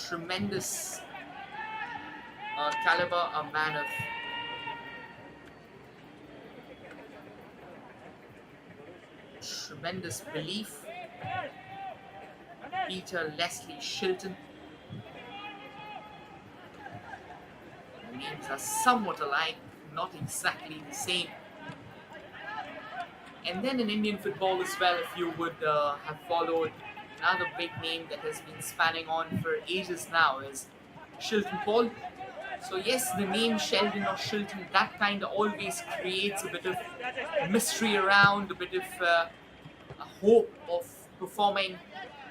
tremendous caliber, a man of tremendous belief. Peter Leslie Shilton. The names are somewhat alike, not exactly the same. And then in Indian football as well, if you would have followed, another big name that has been spanning on for ages now is Shilton Paul. So yes, the name Sheldon or Shilton, that kind of always creates a bit of mystery around, a bit of a hope of performing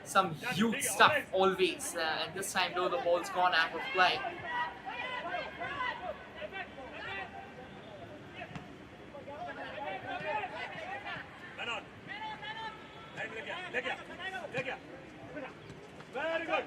some huge stuff always. And this time though, the ball's gone out of play. Very good.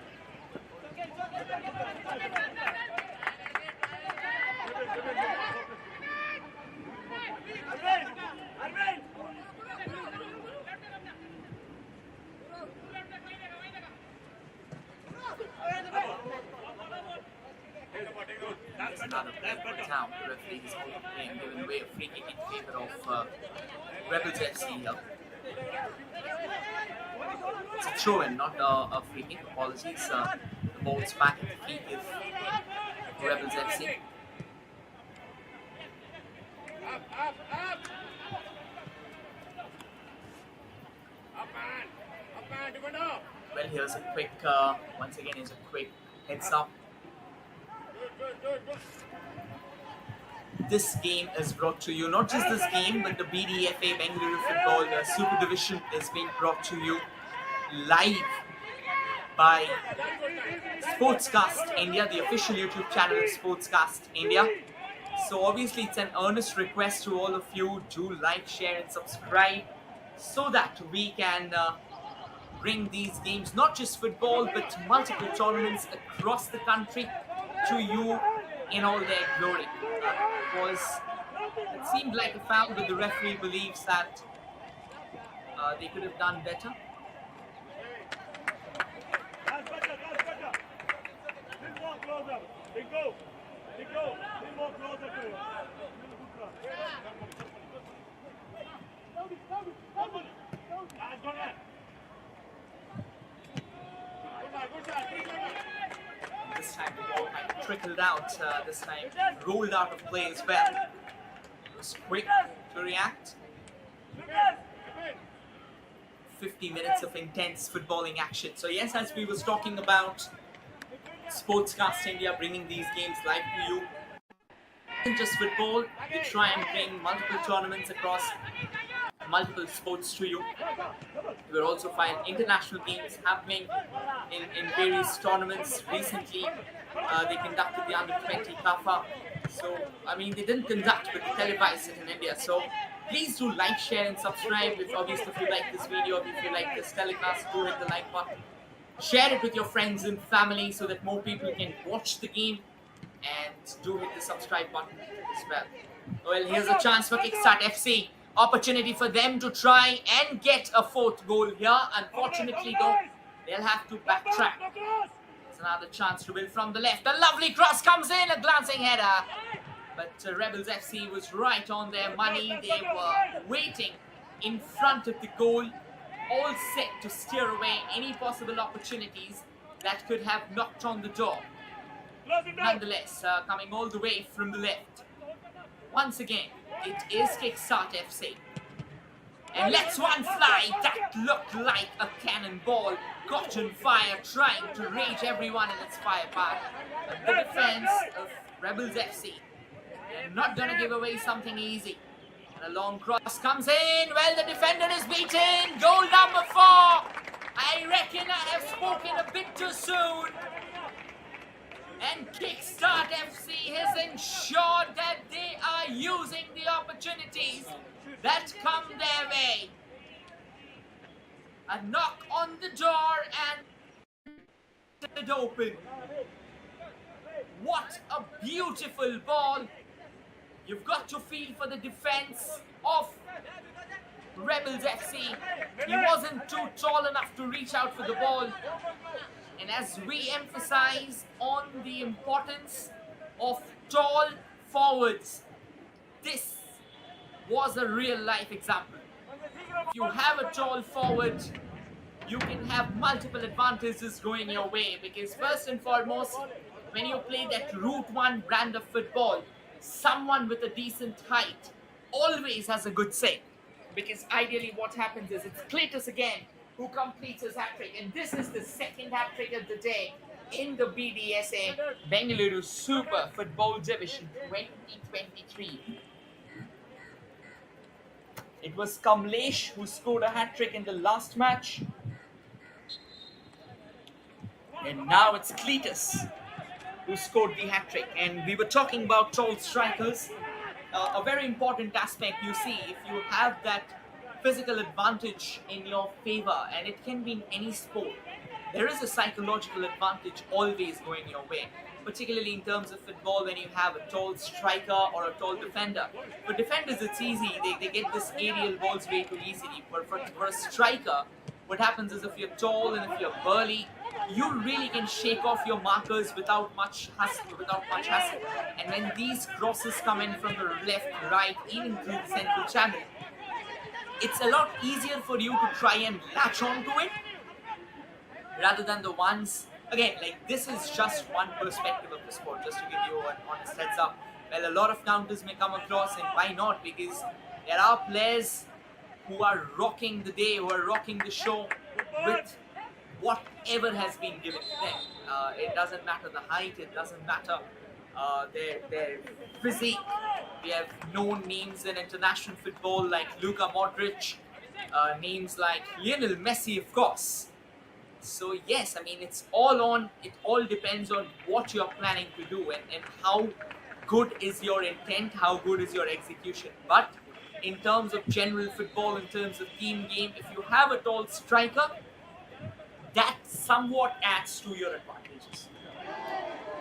There's another player in town. The referee is out of play and giving away a free kick in favor of Rebels FC here. It's a throw-in, not a free kick. Apologies. The ball's back at the feet of Rebels FC. Well, here's a quick, once again, here's a quick heads up. This game is brought to you, not just this game, but the Bdfa Bangalore Football Super Division is being brought to you live by Sportscast India, the official YouTube channel of Sportscast India. So obviously it's an earnest request to all of you, do like, share and subscribe so that we can bring these games, not just football, but multiple tournaments across the country to you in all their glory. It seemed like a foul, but the referee believes that they could have done better. That's better. Little more closer. They go. Little more closer to you. This time the ball might have trickled out, this time rolled out of play as well. It was quick to react. 50 minutes of intense footballing action. So yes, as we was talking about Sportscast India bringing these games live to you. It isn't just football, we try and bring multiple tournaments across multiple sports to you. We're also finding international games happening in various tournaments. Recently, they conducted the Under-20 Bdfa. So, I mean, they didn't conduct, but they televised it in India. So, please do like, share and subscribe. If you like this video, if you like this telecast, do hit the like button. Share it with your friends and family so that more people can watch the game, and do hit the subscribe button as well. Well, here's a chance for Kickstart FC. Opportunity for them to try and get a fourth goal here. Unfortunately though, they'll have to backtrack. It's another chance to win from the left. A lovely cross comes in, a glancing header. But Rebels FC was right on their money. They were waiting in front of the goal, all set to steer away any possible opportunities that could have knocked on the door. Nonetheless, coming all the way from the left. Once again, it is Kickstart FC. And lets one fly that looked like a cannonball. Caught on fire, trying to reach everyone in its fire path. But the defense of Rebels FC, they're not going to give away something easy. And a long cross comes in. Well, the defender is beaten. Goal number 4. I reckon I have spoken a bit too soon. And Kickstart FC has ensured that they are using the opportunities that come their way. A knock on the door and it open. What a beautiful ball. You've got to feel for the defense of Rebels FC. He wasn't too tall enough to reach out for the ball. And as we emphasize on the importance of tall forwards, this was a real life example. If you have a tall forward, you can have multiple advantages going your way, because first and foremost, when you play that Route 1 brand of football, someone with a decent height always has a good say. Because ideally what happens is it's Cletus again who completes his hat-trick, and this is the second hat-trick of the day in the Bdfa Bangalore Super Football Division 2023. It was Kamlesh who scored a hat-trick in the last match, and now it's Cletus who scored the hat-trick. And we were talking about tall strikers. A very important aspect, you see, if you have that physical advantage in your favor, and it can be in any sport, there is a psychological advantage always going your way, particularly in terms of football when you have a tall striker or a tall defender. For defenders it's easy, they get this aerial balls way too easily, but for a striker, what happens is if you're tall and if you're burly, you really can shake off your markers without much hassle. And when these crosses come in from the left, right, even through the central channel, it's a lot easier for you to try and latch onto it rather than the ones, again, like this is just one perspective of the sport, just to give you an honest heads up. Well, a lot of counters may come across, and why not? Because there are players who are rocking the day, who are rocking the show with whatever has been given to them. It doesn't matter the height, it doesn't matter their physique. We have known names in international football like Luka Modric, names like Lionel Messi, of course. So yes, I mean, it's all on, it all depends on what you're planning to do, and how good is your intent, how good is your execution. But in terms of general football, in terms of team game, if you have a tall striker, that somewhat adds to your advantages.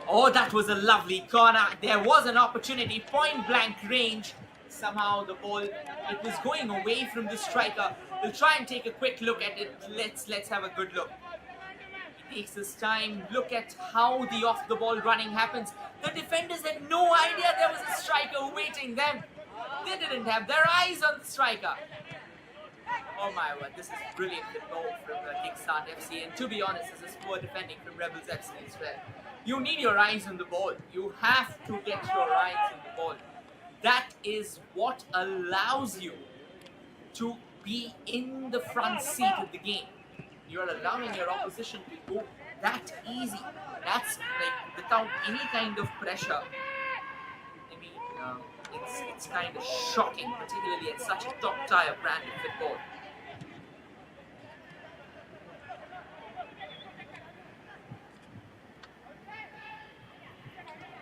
Oh, that was a lovely corner. There was an opportunity, point blank range. Somehow the ball, it was going away from the striker. We'll try and take a quick look at it. Let's have a good look. He takes his time. Look at how the off the ball running happens. The defenders had no idea there was a striker awaiting them. They didn't have their eyes on the striker. Oh my word, this is brilliant football from Kickstart FC, and to be honest, this is poor defending from Rebels FC as well. You need your eyes on the ball. You have to get your eyes on the ball. That is what allows you to be in the front seat of the game. You're allowing your opposition to go that easy. That's like without any kind of pressure. I mean, it's kind of shocking, particularly at such a top-tier brand of football.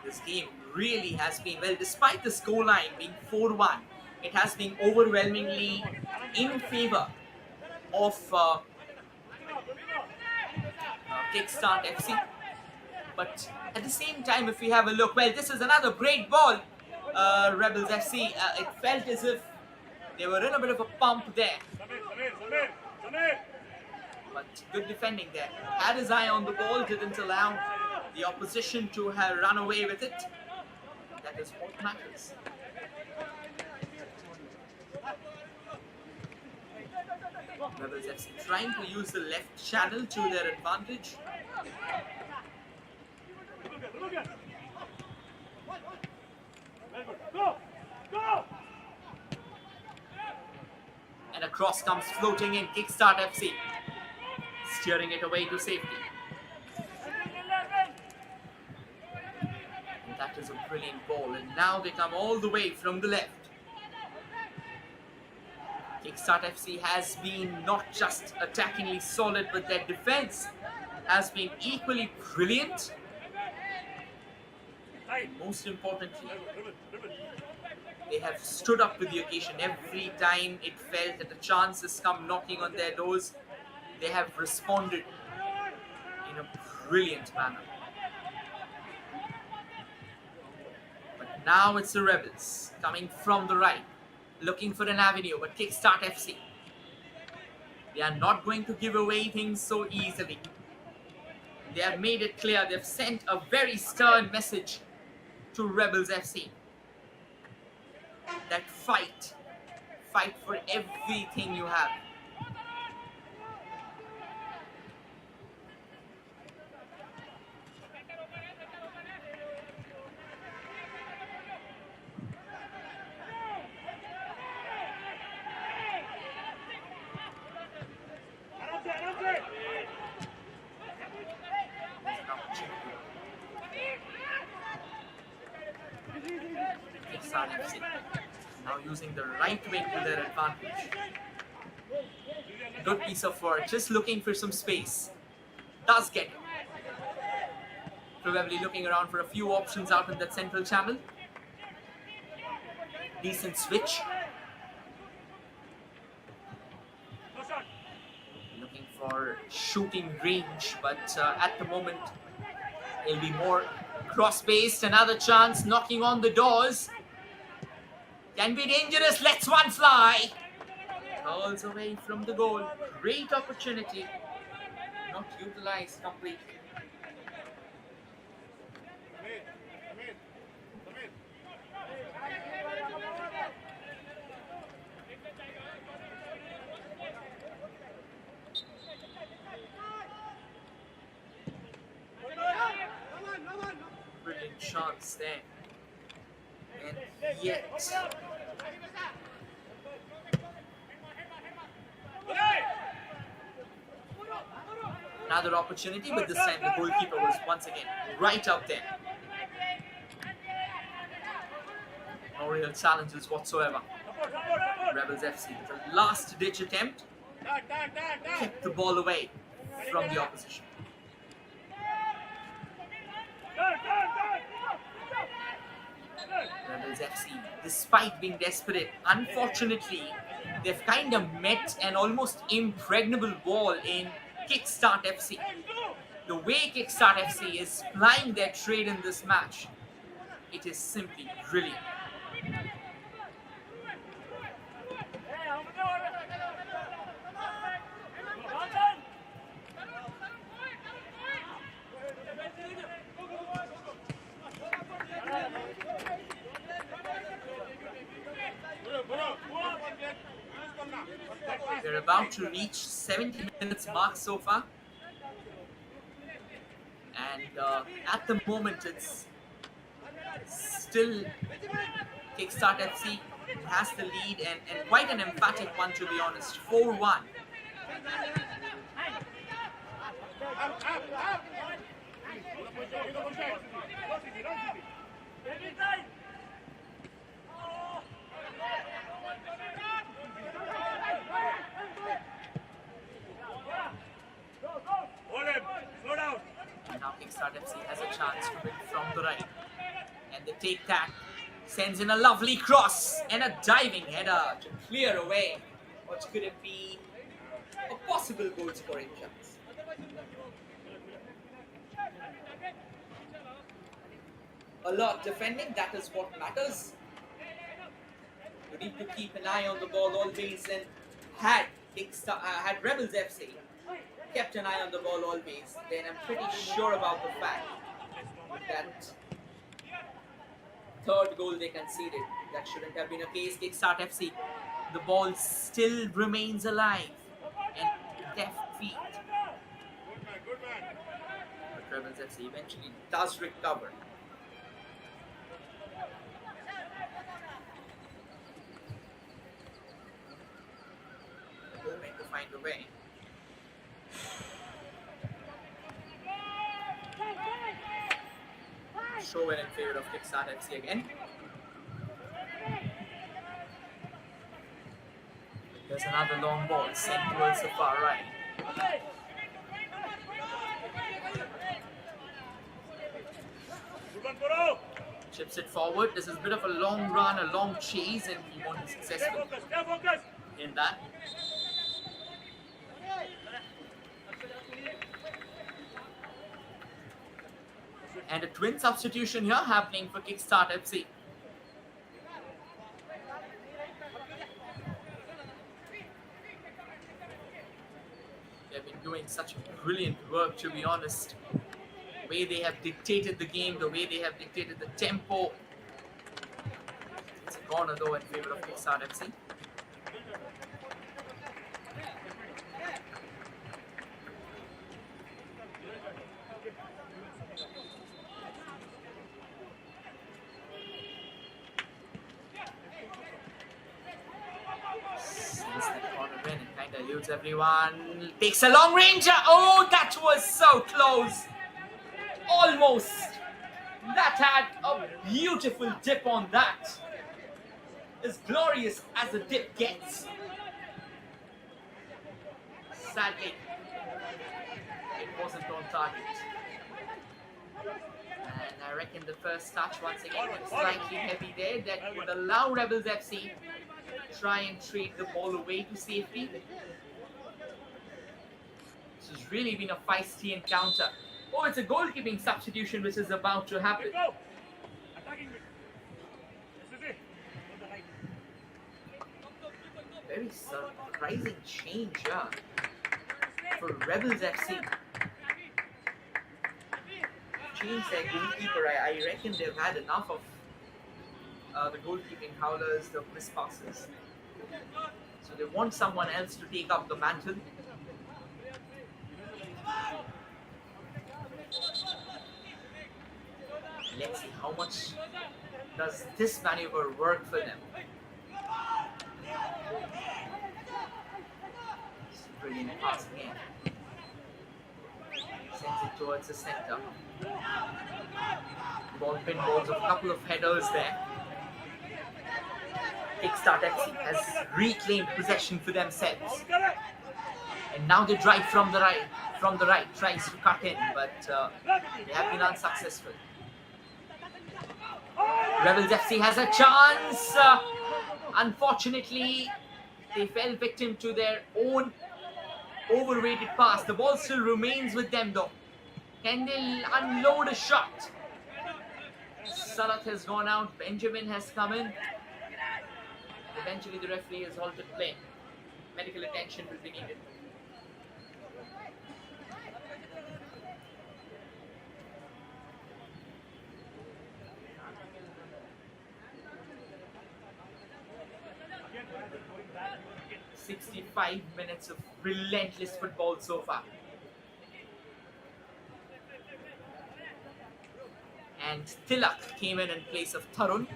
This game really has been, well, despite the scoreline being 4-1, it has been overwhelmingly in favor of Kickstart FC. But at the same time, if we have a look, well, this is another great ball, Rebels FC. It felt as if they were in a bit of a pump there. But good defending there. Had his eye on the ball, didn't allow the opposition to have run away with it. That is what matters. Rebels FC trying to use the left channel to their advantage. And a cross comes floating in. Kickstart FC steering it away to safety. And that is a brilliant ball, and now they come all the way from the left. Kickstart FC has been not just attackingly solid, but their defense has been equally brilliant. And most importantly, they have stood up to the occasion. Every time it felt that the chances come knocking on their doors, they have responded in a brilliant manner. But now it's the Rebels coming from the right, looking for an avenue, but Kickstart FC, they are not going to give away things so easily. They have made it clear. They've sent a very stern message to Rebels FC. That fight for everything you have. Now using the right wing to their advantage. Good piece of work, just looking for some space. Does get it. Probably looking around for a few options out in that central channel. Decent switch. Looking for shooting range, but at the moment it'll be more cross-based. Another chance, knocking on the doors. Can be dangerous, lets one fly. Curls away from the goal. Great opportunity. Not utilized completely. Brilliant chance there. And yet another opportunity, but this time the goalkeeper was once again right up there. No real challenges whatsoever. Rebels FC with a last ditch attempt kept the ball away. from the opposition. Rebels FC, despite being desperate, unfortunately, they've kind of met an almost impregnable wall in Kickstart FC. The way Kickstart FC is plying their trade in this match, it is simply brilliant. We're about to reach 70 minutes mark so far. And at the moment, it's still Kickstart FC has the lead, and quite an emphatic one, to be honest. 4-1. And now Kickstart FC has a chance to win from the right. And they take that. Sends in a lovely cross and a diving header to clear away what could have been a possible goal scoring chance. A lot defending, that is what matters. You need to keep an eye on the ball always, and had Rebels FC kept an eye on the ball always, then I'm pretty sure about the fact that third goal they conceded, that shouldn't have been a case. Kickstart FC, the ball still remains alive and deft feet. But Rebels FC eventually does recover. Hoping to find a way. Show in favor of Kickstart FC again. There's another long ball sent towards the far right. Chips it forward. This is a bit of a long run, a long chase, and he won't be successful in that. And a twin substitution here happening for Kickstart FC. They've been doing such brilliant work, to be honest. The way they have dictated the game, the way they have dictated the tempo. It's a corner though in favor of Kickstart FC. Everyone takes a long ranger. Oh, that was so close. Almost. That had a beautiful dip on that. As glorious as a dip gets. Sadly, it wasn't on target. And I reckon the first touch once again was slightly heavy there. That would allow Rebels FC try and trade the ball away to safety. This has really been a feisty encounter. Oh, it's a goalkeeping substitution which is about to happen. Very surprising change here for Rebels FC. Change their goalkeeper. I reckon they've had enough of the goalkeeping howlers, the miss passes. So they want someone else to take up the mantle. Let's see how much does this maneuver work for them. Brilliant pass again. Sends it towards the center. Ball pinballs of a couple of headers there. Kickstart FC has reclaimed possession for themselves. And now they drive from the right. Tries to cut in, but they have been unsuccessful. Rebels FC has a chance. Unfortunately, they fell victim to their own overrated pass. The ball still remains with them though. Can they unload a shot? Salat has gone out. Benjamin has come in. Eventually, the referee has halted play. Medical attention will be needed. "65 minutes of relentless football so far." And Tilak came in place of Tarun.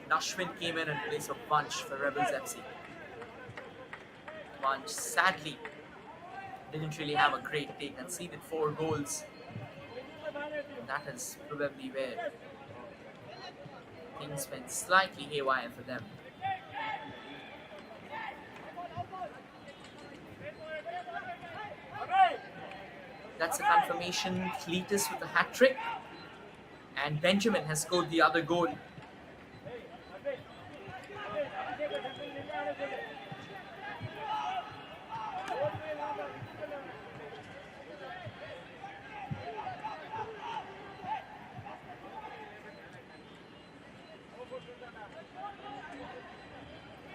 And Ashwin came in place of Vansh for Rebels FC. Vansh sadly didn't really have a great day, conceded 4 goals. And that is probably where things went slightly haywire for them. That's a confirmation. Cletus with a hat-trick. And Benjamin has scored the other goal.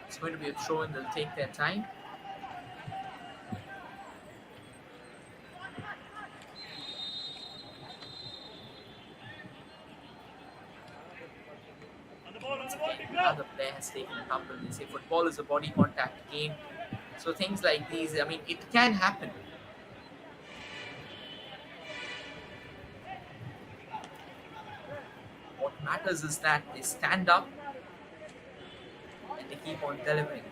It's going to be a throw and they'll take their time. Another player has taken a tumble. They say football is a body contact game. So things like these, I mean, it can happen. What matters is that they stand up and they keep on delivering.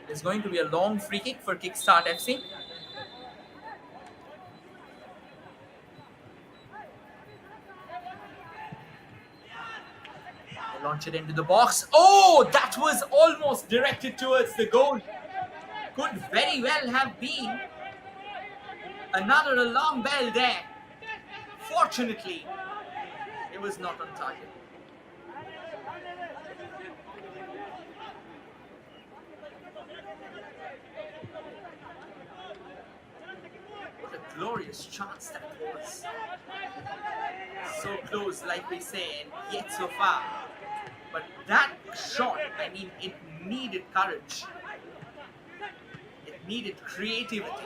It's going to be a long free kick for Kickstart FC. They launch it into the box. Oh, that was almost directed towards the goal. Could very well have been another alarm bell there. Fortunately, it was not on target. Glorious chance that was. So close, like we say, and yet so far. But that shot, I mean, it needed courage. It needed creativity.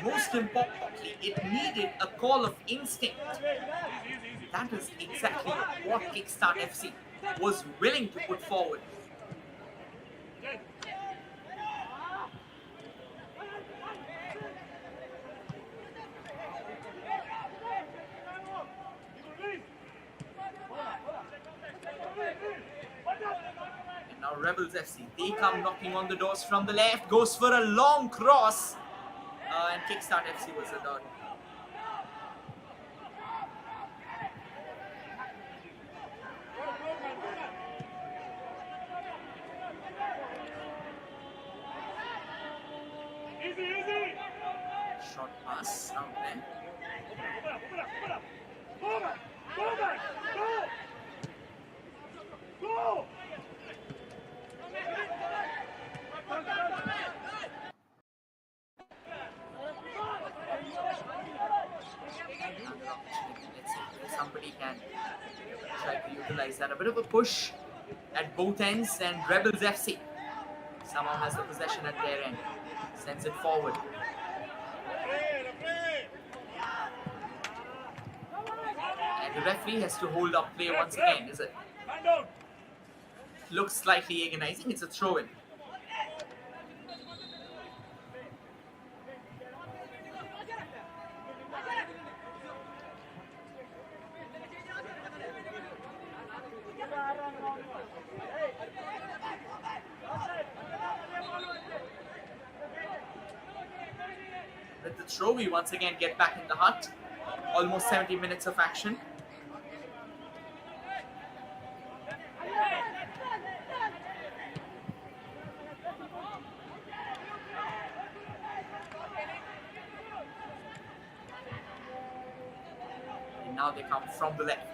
Most importantly, it needed a call of instinct. That is exactly what Kickstart FC was willing to put forward. Now Rebels FC, they come knocking on the doors from the left, goes for a long cross, and Kickstart FC was a dot. Short pass out there. Go! Somebody can try to utilize that. A bit of a push at both ends, and Rebels FC somehow has the possession at their end. Sends it forward. And the referee has to hold up play once again, is it? Looks slightly agonizing. It's a throw-in. with the throw. We once again get back in the hut. Almost 70 minutes of action. And now they come from the left.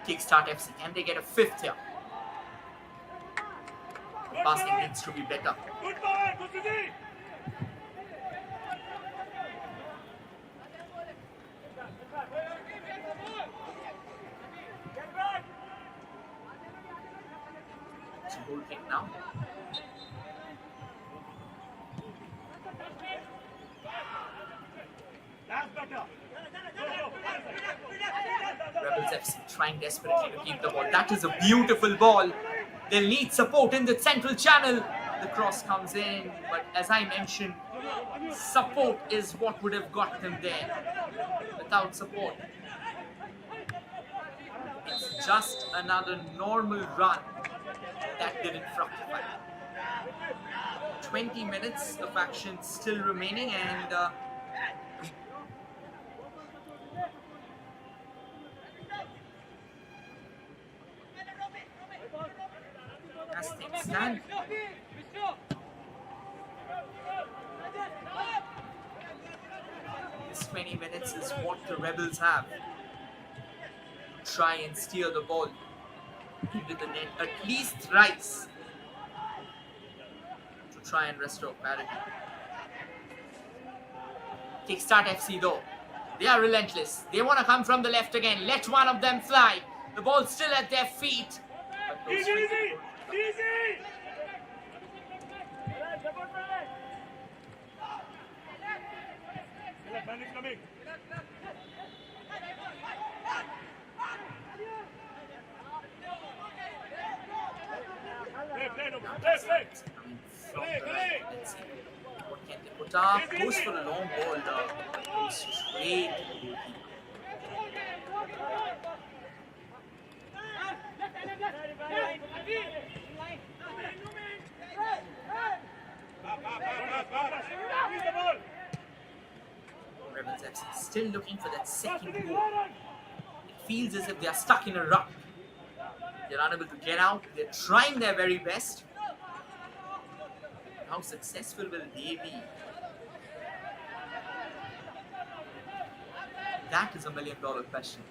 Kickstart FC. Can they get a fifth here? The passing needs to be better. Good power, good Susie. It's a goal kick now. That's better. Rebels FC trying desperately to keep the ball. That is a beautiful ball. They'll need support in the central channel. The cross comes in, but as I mentioned, support is what would have got them there. Without support, it's just another normal run that didn't fructify. 20 minutes of action still remaining, and as things stand, this 20 minutes is what the Rebels have to try and steer the ball into the net at least thrice to try and restore parity. Kickstart FC though, they are relentless. They want to come from the left again. Let one of them fly. The ball's still at their feet. But those Easy, free easy, kick goals- easy. Man is coming. Play, no, play. Coming from the right. Let's see. What can they put up? Goes for a long ball. Goes straight to the goalkeeper. Rebels FC still looking for that second goal. It feels as if they are stuck in a rut. They're unable to get out. They're trying their very best. How successful will they be? That is $1 million question.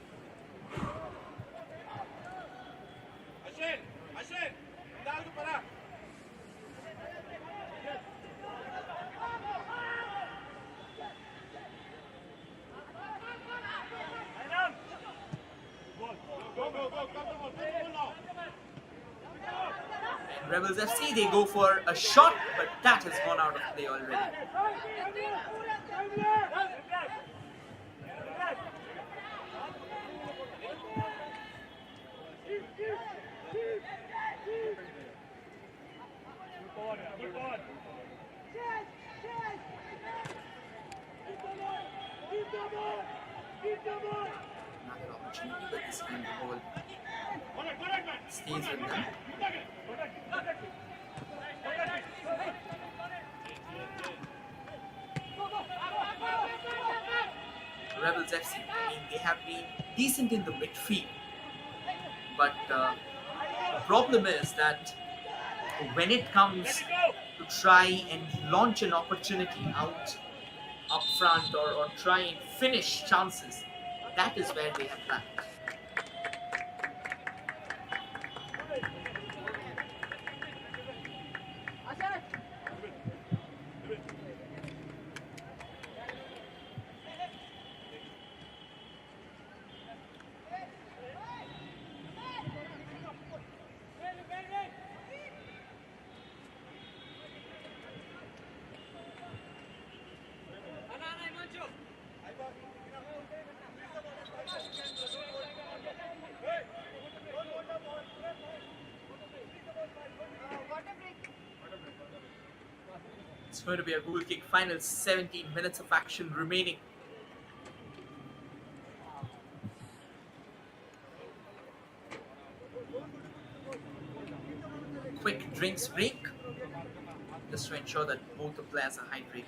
And Rebels FC, they go for a shot, but that has gone out of play already. Another opportunity, but this time the ball stays with them. Rebels FC, I mean, they have been decent in the midfield, but the problem is that when it comes to try and launch an opportunity out up front or try and finish chances, that is where they have lacked. It's going to be a goal kick. Final 17 minutes of action remaining. Quick drinks break, just to ensure that both the players are hydrated.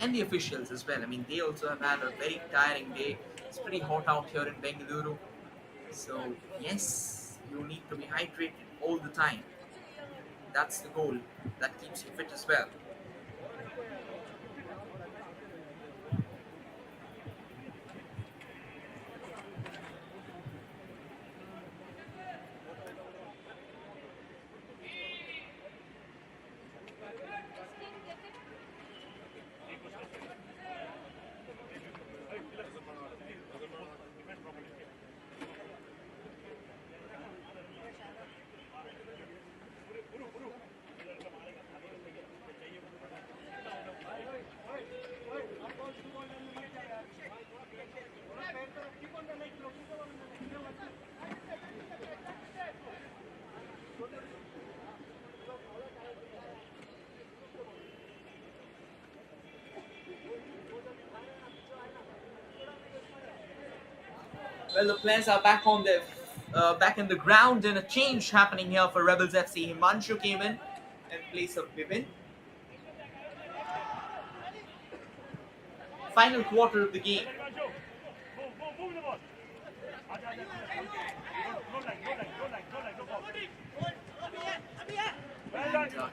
and the officials as well. I mean, they also have had a very tiring day. It's pretty hot out here in Bengaluru. So, yes, you need to be hydrated all the time. That's the goal. That keeps you fit as well. Well, the players are back in the ground, and a change happening here for Rebels FC. Himanshu came in place of Bipin. Final quarter of the game. Move the ball.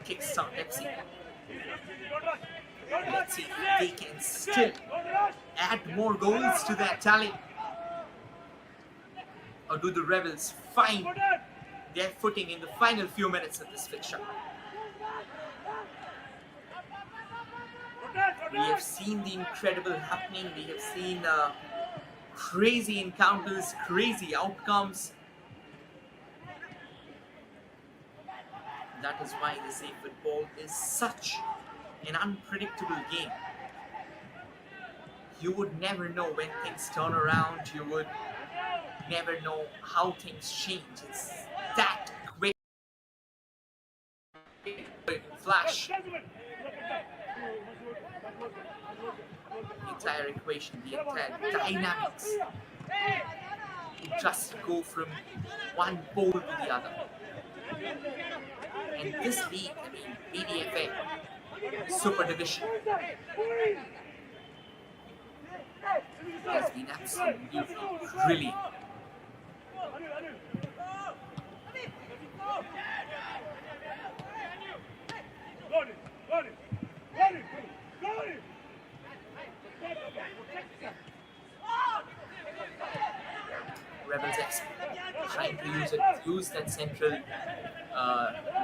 Kickstart FC. Let's see if they can still add more goals to their tally. Or do the Rebels find their footing in the final few minutes of this fixture? We have seen the incredible happening. We have seen crazy encounters, crazy outcomes. That is why they say football is such an unpredictable game. You would never know when things turn around. You would never know how things change. It's that quick. Flash. The entire equation, the entire dynamics just go from one pole to the other. And this league, I mean, Bdfa, Super Division, has been absolutely brilliant. Rebels FC trying to use that central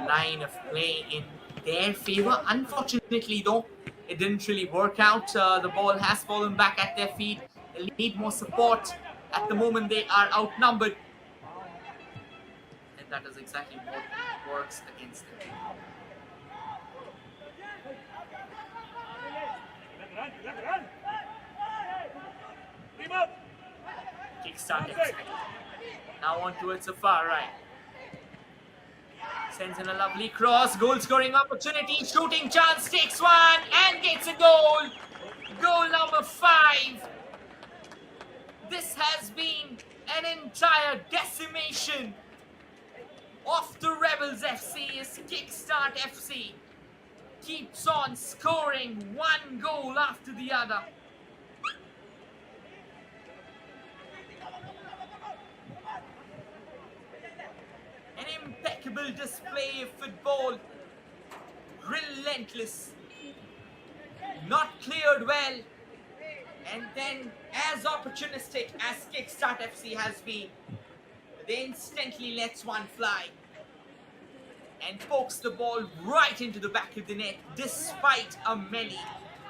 line of play in their favor. Unfortunately, though, it didn't really work out. The ball has fallen back at their feet. They need more support. At the moment, they are outnumbered. And that is exactly what works against them. Kickstart FC. Now on towards the far right. Sends in a lovely cross. Goal scoring opportunity. Shooting chance. Takes one and gets a goal. Goal number 5. This has been an entire decimation of the Rebels FC as Kickstart FC keeps on scoring one goal after the other. An impeccable display of football, relentless, not cleared well, and then as opportunistic as Kickstart FC has been, they instantly lets one fly and pokes the ball right into the back of the net despite a melee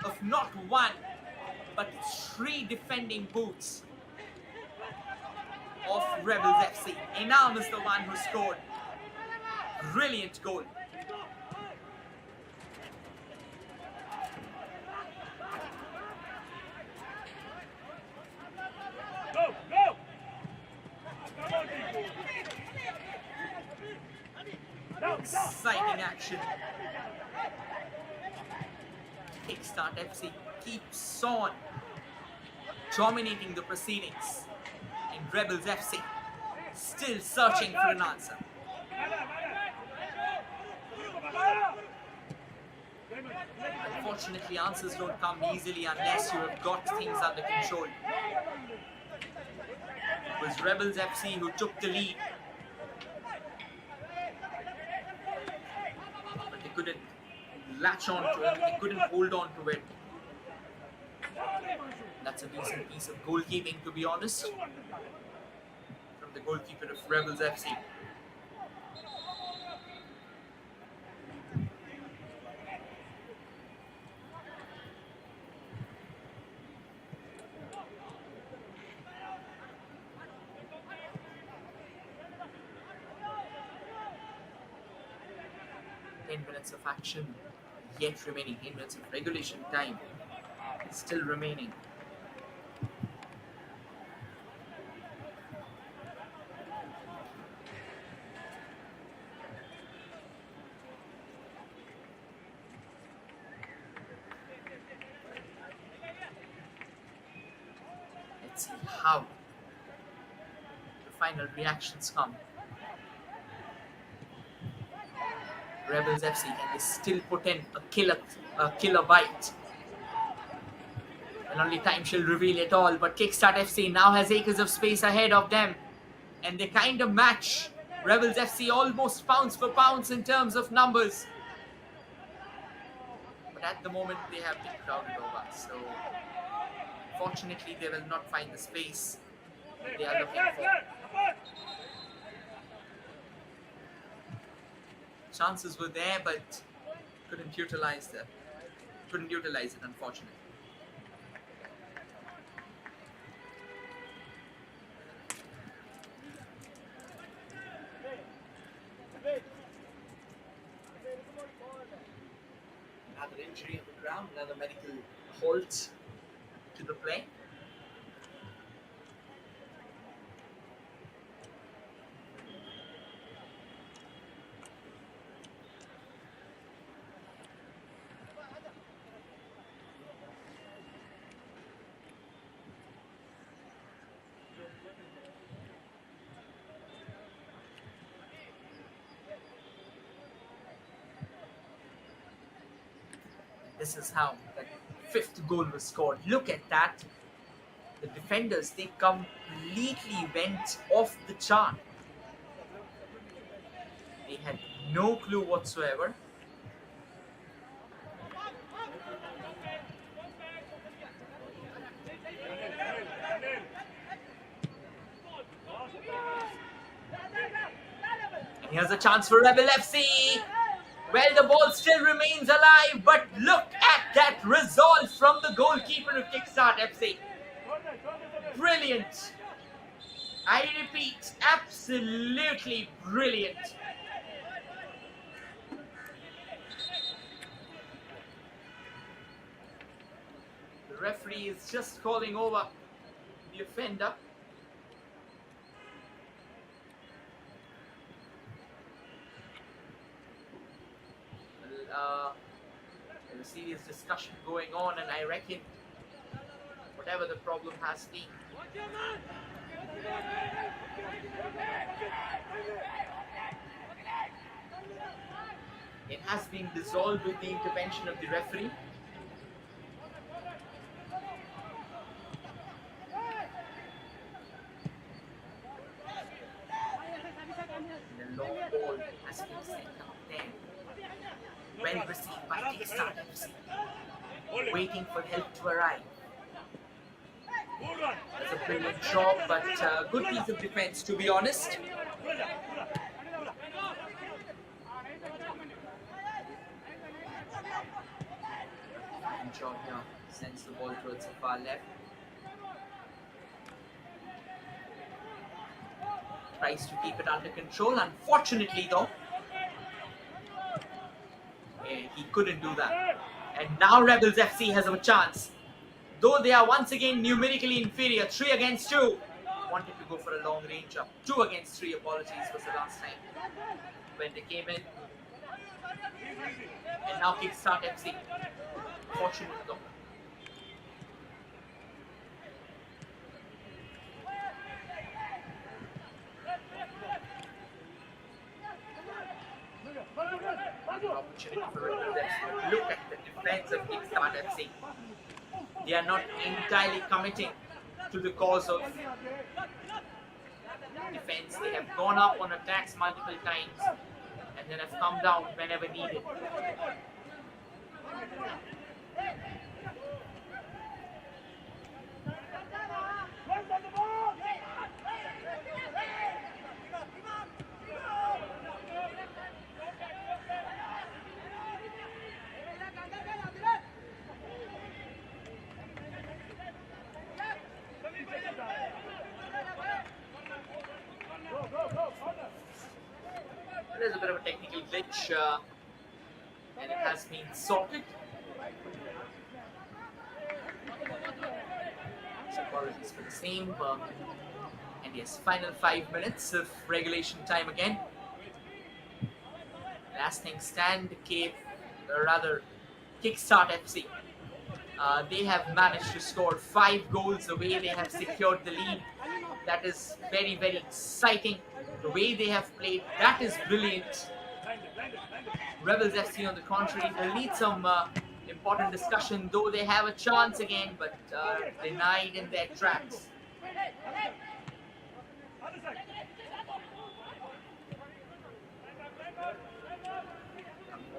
of not one but 3 defending boots of Rebels FC. Inam is the one who scored. Brilliant goal. Go, go! Exciting action. Kickstart FC keeps on dominating the proceedings. And Rebels FC still searching for an answer. Unfortunately, answers don't come easily unless you have got things under control. It was Rebels FC who took the lead, but they couldn't latch on to it, they couldn't hold on to it. That's a decent piece of goalkeeping, to be honest, from the goalkeeper of Rebels FC. Minutes of action yet remaining. 10 minutes of regulation time still remaining. Let's see how the final reactions come. Rebels FC, can they still put in a killer bite? And only time shall reveal it all. But Kickstart FC now has acres of space ahead of them, and they kind of match Rebels FC almost pounds for pounds in terms of numbers. But at the moment they have been crowded over, so fortunately they will not find the space they are looking for. Chances were there, but couldn't utilize it, unfortunately. Another injury on the ground, another medical halt to the play. This is how that fifth goal was scored. Look at that. The defenders, they completely went off the chart. They had no clue whatsoever. And here's a chance for Rebel FC. Well, the ball still remains alive, but look at that resolve from the goalkeeper of Kickstart FC. Brilliant. I repeat, absolutely brilliant. The referee is just calling over the offender. There's a serious discussion going on, and I reckon whatever the problem has been, it has been dissolved with the intervention of the referee. The long ball has been sent out there. Well received by Kickstart FC. Waiting for help to arrive. That's a brilliant job, but good piece of defense, to be honest. Fine job here. Sends the ball towards the far left. Tries to keep it under control. Unfortunately, though, he couldn't do that. And now Rebels FC has a chance. Though they are once again numerically inferior, 3 against 2. Wanted to go for a long range up. 2 against 3, apologies, was the last time when they came in. And now Kickstart FC. Fortunate though. Opportunity for Rebels FC. Look at the defense of Kickstart FC. They are not entirely committing to the cause of defense. They have gone up on attacks multiple times and then have come down whenever needed. There's a bit of a technical glitch and it has been sorted. So apologies for the same. And yes, final 5 minutes of regulation time again. Last thing stand, Kickstart FC. They have managed to score 5 goals the way they have secured the lead. That is very, very exciting. The way they have played, that is brilliant. Rebels FC, on the contrary, will need some important discussion, though they have a chance again, but denied in their tracks.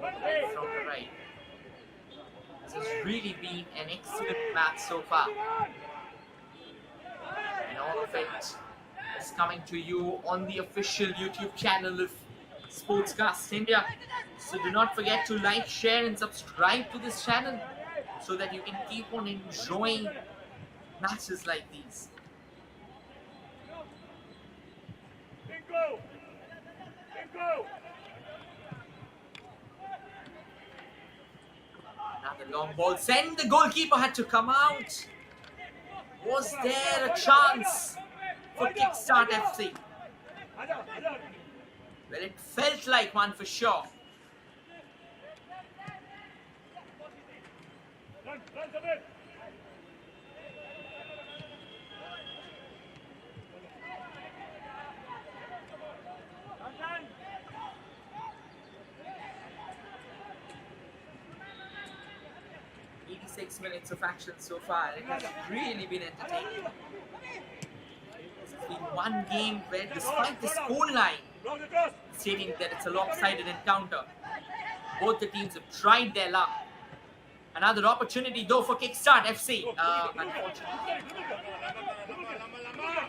From the right. This has really been an excellent match so far. And all of it is coming to you on the official YouTube channel of Sportscast India. So do not forget to like, share and subscribe to this channel so that you can keep on enjoying matches like these. Another long ball sent. The goalkeeper had to come out. Was there a chance for Kickstart FC? Well, it felt like one for sure. Run a bit. 86 minutes of action so far. It has really been entertaining. It's been one game where, despite the scoreline stating that it's a lopsided encounter, both the teams have tried their luck. Another opportunity though for Kickstart FC. Unfortunately,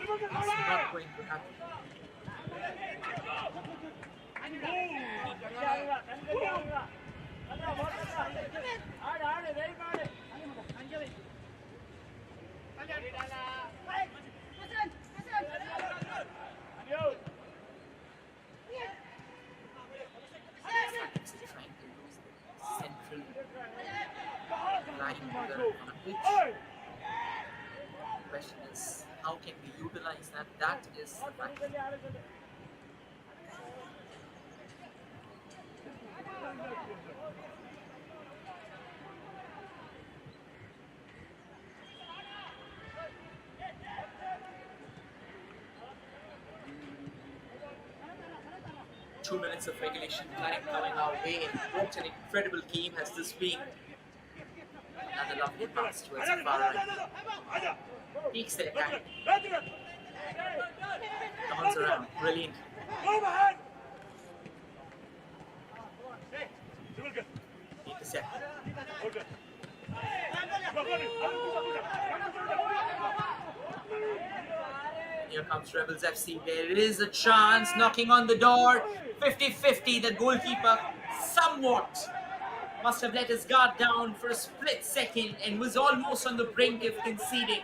it's not going to happen. The question is, how can we utilize that? That is the question. 2 minutes of regulation time coming our way. What an incredible game has this been. Another lovely pass towards the far right. Peaks the attack. Comes around. Brilliant. Intercept. Here comes Rebels FC. There is a chance knocking on the door. 50-50. The goalkeeper somewhat must have let his guard down for a split second and was almost on the brink of conceding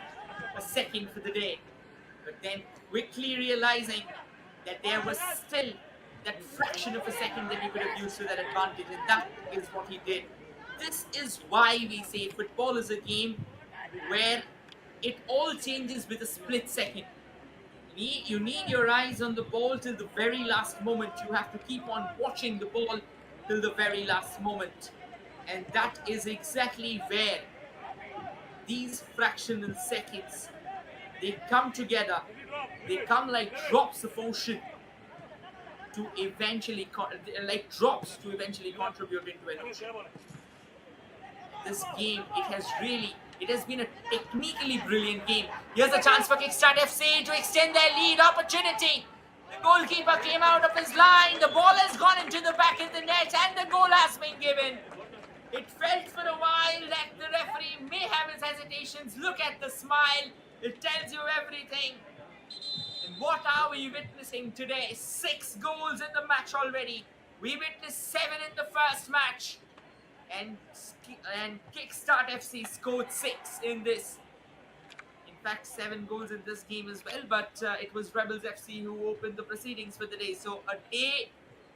a second for the day. But then quickly realizing that there was still that fraction of a second that he could have used to that advantage, and that is what he did. This is why we say football is a game where it all changes with a split second. You need your eyes on the ball till the very last moment. You have to keep on watching the ball till the very last moment. And that is exactly where these fractional seconds, they come together. They come like drops of ocean to eventually, contribute into an ocean. this game, it has been a technically brilliant game. Here's a chance for Kickstart FC to extend their lead opportunity. The goalkeeper came out of his line. The ball has gone into the back of the net and the goal has been given. It felt for a while that the referee may have his hesitations. Look at the smile. It tells you everything. And what are we witnessing today? 6 goals in the match already. We witnessed 7 in the first match. And Kickstart FC scored 6 in this. In fact, 7 goals in this game as well. But it was Rebels FC who opened the proceedings for the day. So a day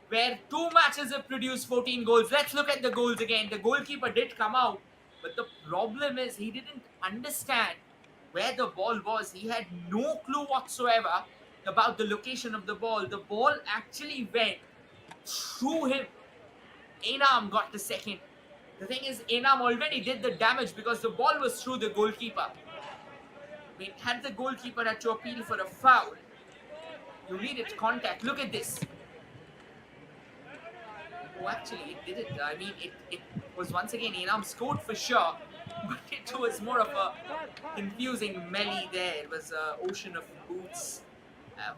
where 2 matches have produced 14 goals. Let's look at the goals again. The goalkeeper did come out, but the problem is he didn't understand where the ball was. He had no clue whatsoever about the location of the ball. The ball actually went through him. Enam got the second. The thing is, Enam already did the damage because the ball was through the goalkeeper. I mean, had the goalkeeper had to appeal for a foul, you need it contact. Look at this. Oh, actually, it did it. I mean, it was once again Enam scored for sure, but it was more of a confusing melee there. It was an ocean of boots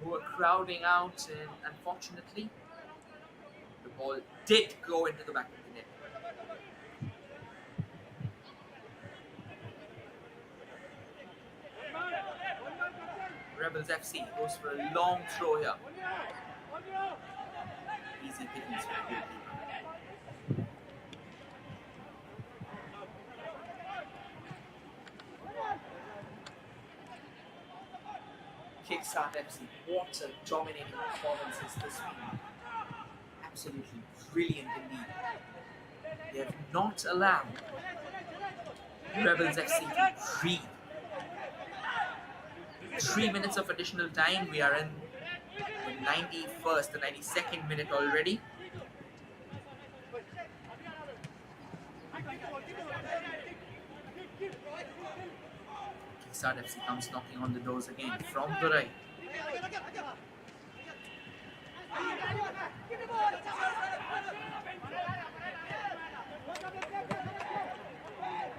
who were crowding out, and unfortunately, the ball did go into the back of the net. Rebels FC goes for a long throw here. Easy pickings for the goalkeeper. Kickstart FC, what a dominating performance is this week. Absolutely brilliant indeed. They have not allowed Rebels FC to breathe. 3 minutes of additional time. We are in the 91st, the 92nd minute already. Kickstart FC comes knocking on the doors again from the right.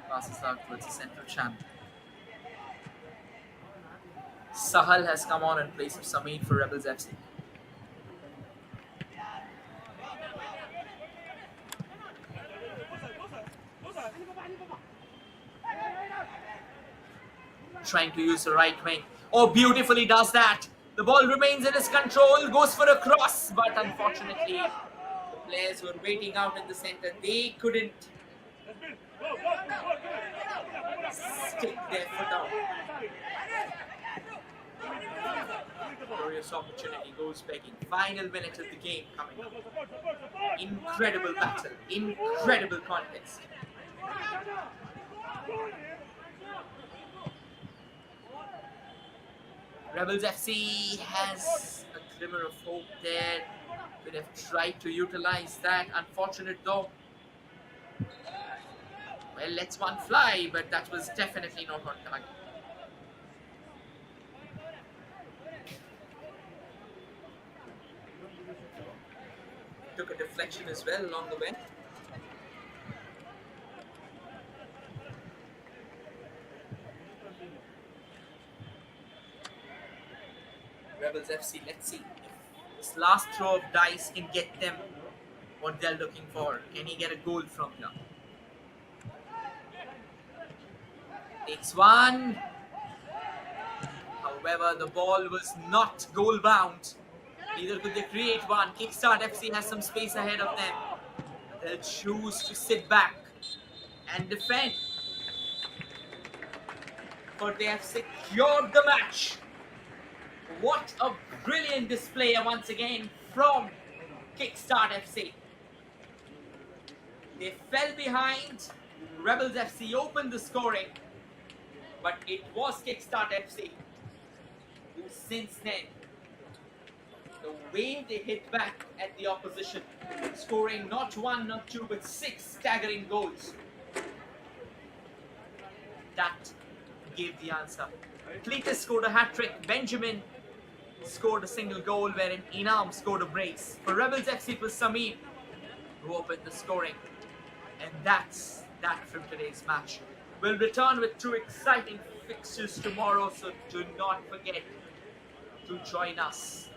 Passes out towards the central channel. Sahal has come on in place of Sameer for Rebels FC. Trying to use the right wing. Oh, beautifully does that. The ball remains in his control, goes for a cross, but unfortunately, the players were waiting out in the center. They couldn't stick their foot out. Glorious opportunity goes begging. Final minute of the game coming up. Incredible battle, incredible contest. Rebels FC has a glimmer of hope there. Could have tried to utilize that. Unfortunate though. Well, lets one fly, but that was definitely not on target. Took a deflection as well along the way. Rebels FC, let's see if this last throw of dice can get them what they're looking for. Can he get a goal from here? Takes one. However, the ball was not goal bound. Neither could they create one. Kickstart FC has some space ahead of them. They'll choose to sit back and defend. But they have secured the match. What a brilliant display once again from Kickstart FC. They fell behind. Rebels FC opened the scoring. But it was Kickstart FC who since then, the way they hit back at the opposition, scoring not 1, not 2, but 6 staggering goals. That gave the answer. Cletus scored a hat-trick. Benjamin scored a single goal, wherein Enam scored a brace. For Rebels FC, it was Sameer who opened the scoring. And that's that from today's match. We'll return with 2 exciting fixtures tomorrow, so do not forget to join us.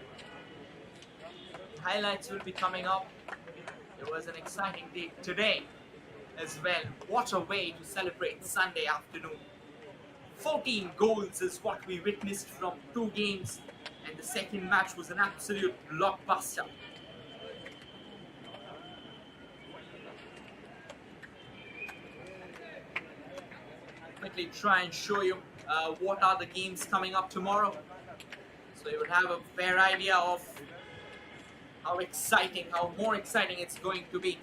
Highlights will be coming up. It was an exciting day today as well. What a way to celebrate Sunday afternoon. 14 goals is what we witnessed from 2 games, and the second match was an absolute blockbuster. Quickly try and show you what are the games coming up tomorrow, so you would have a fair idea of how more exciting it's going to be.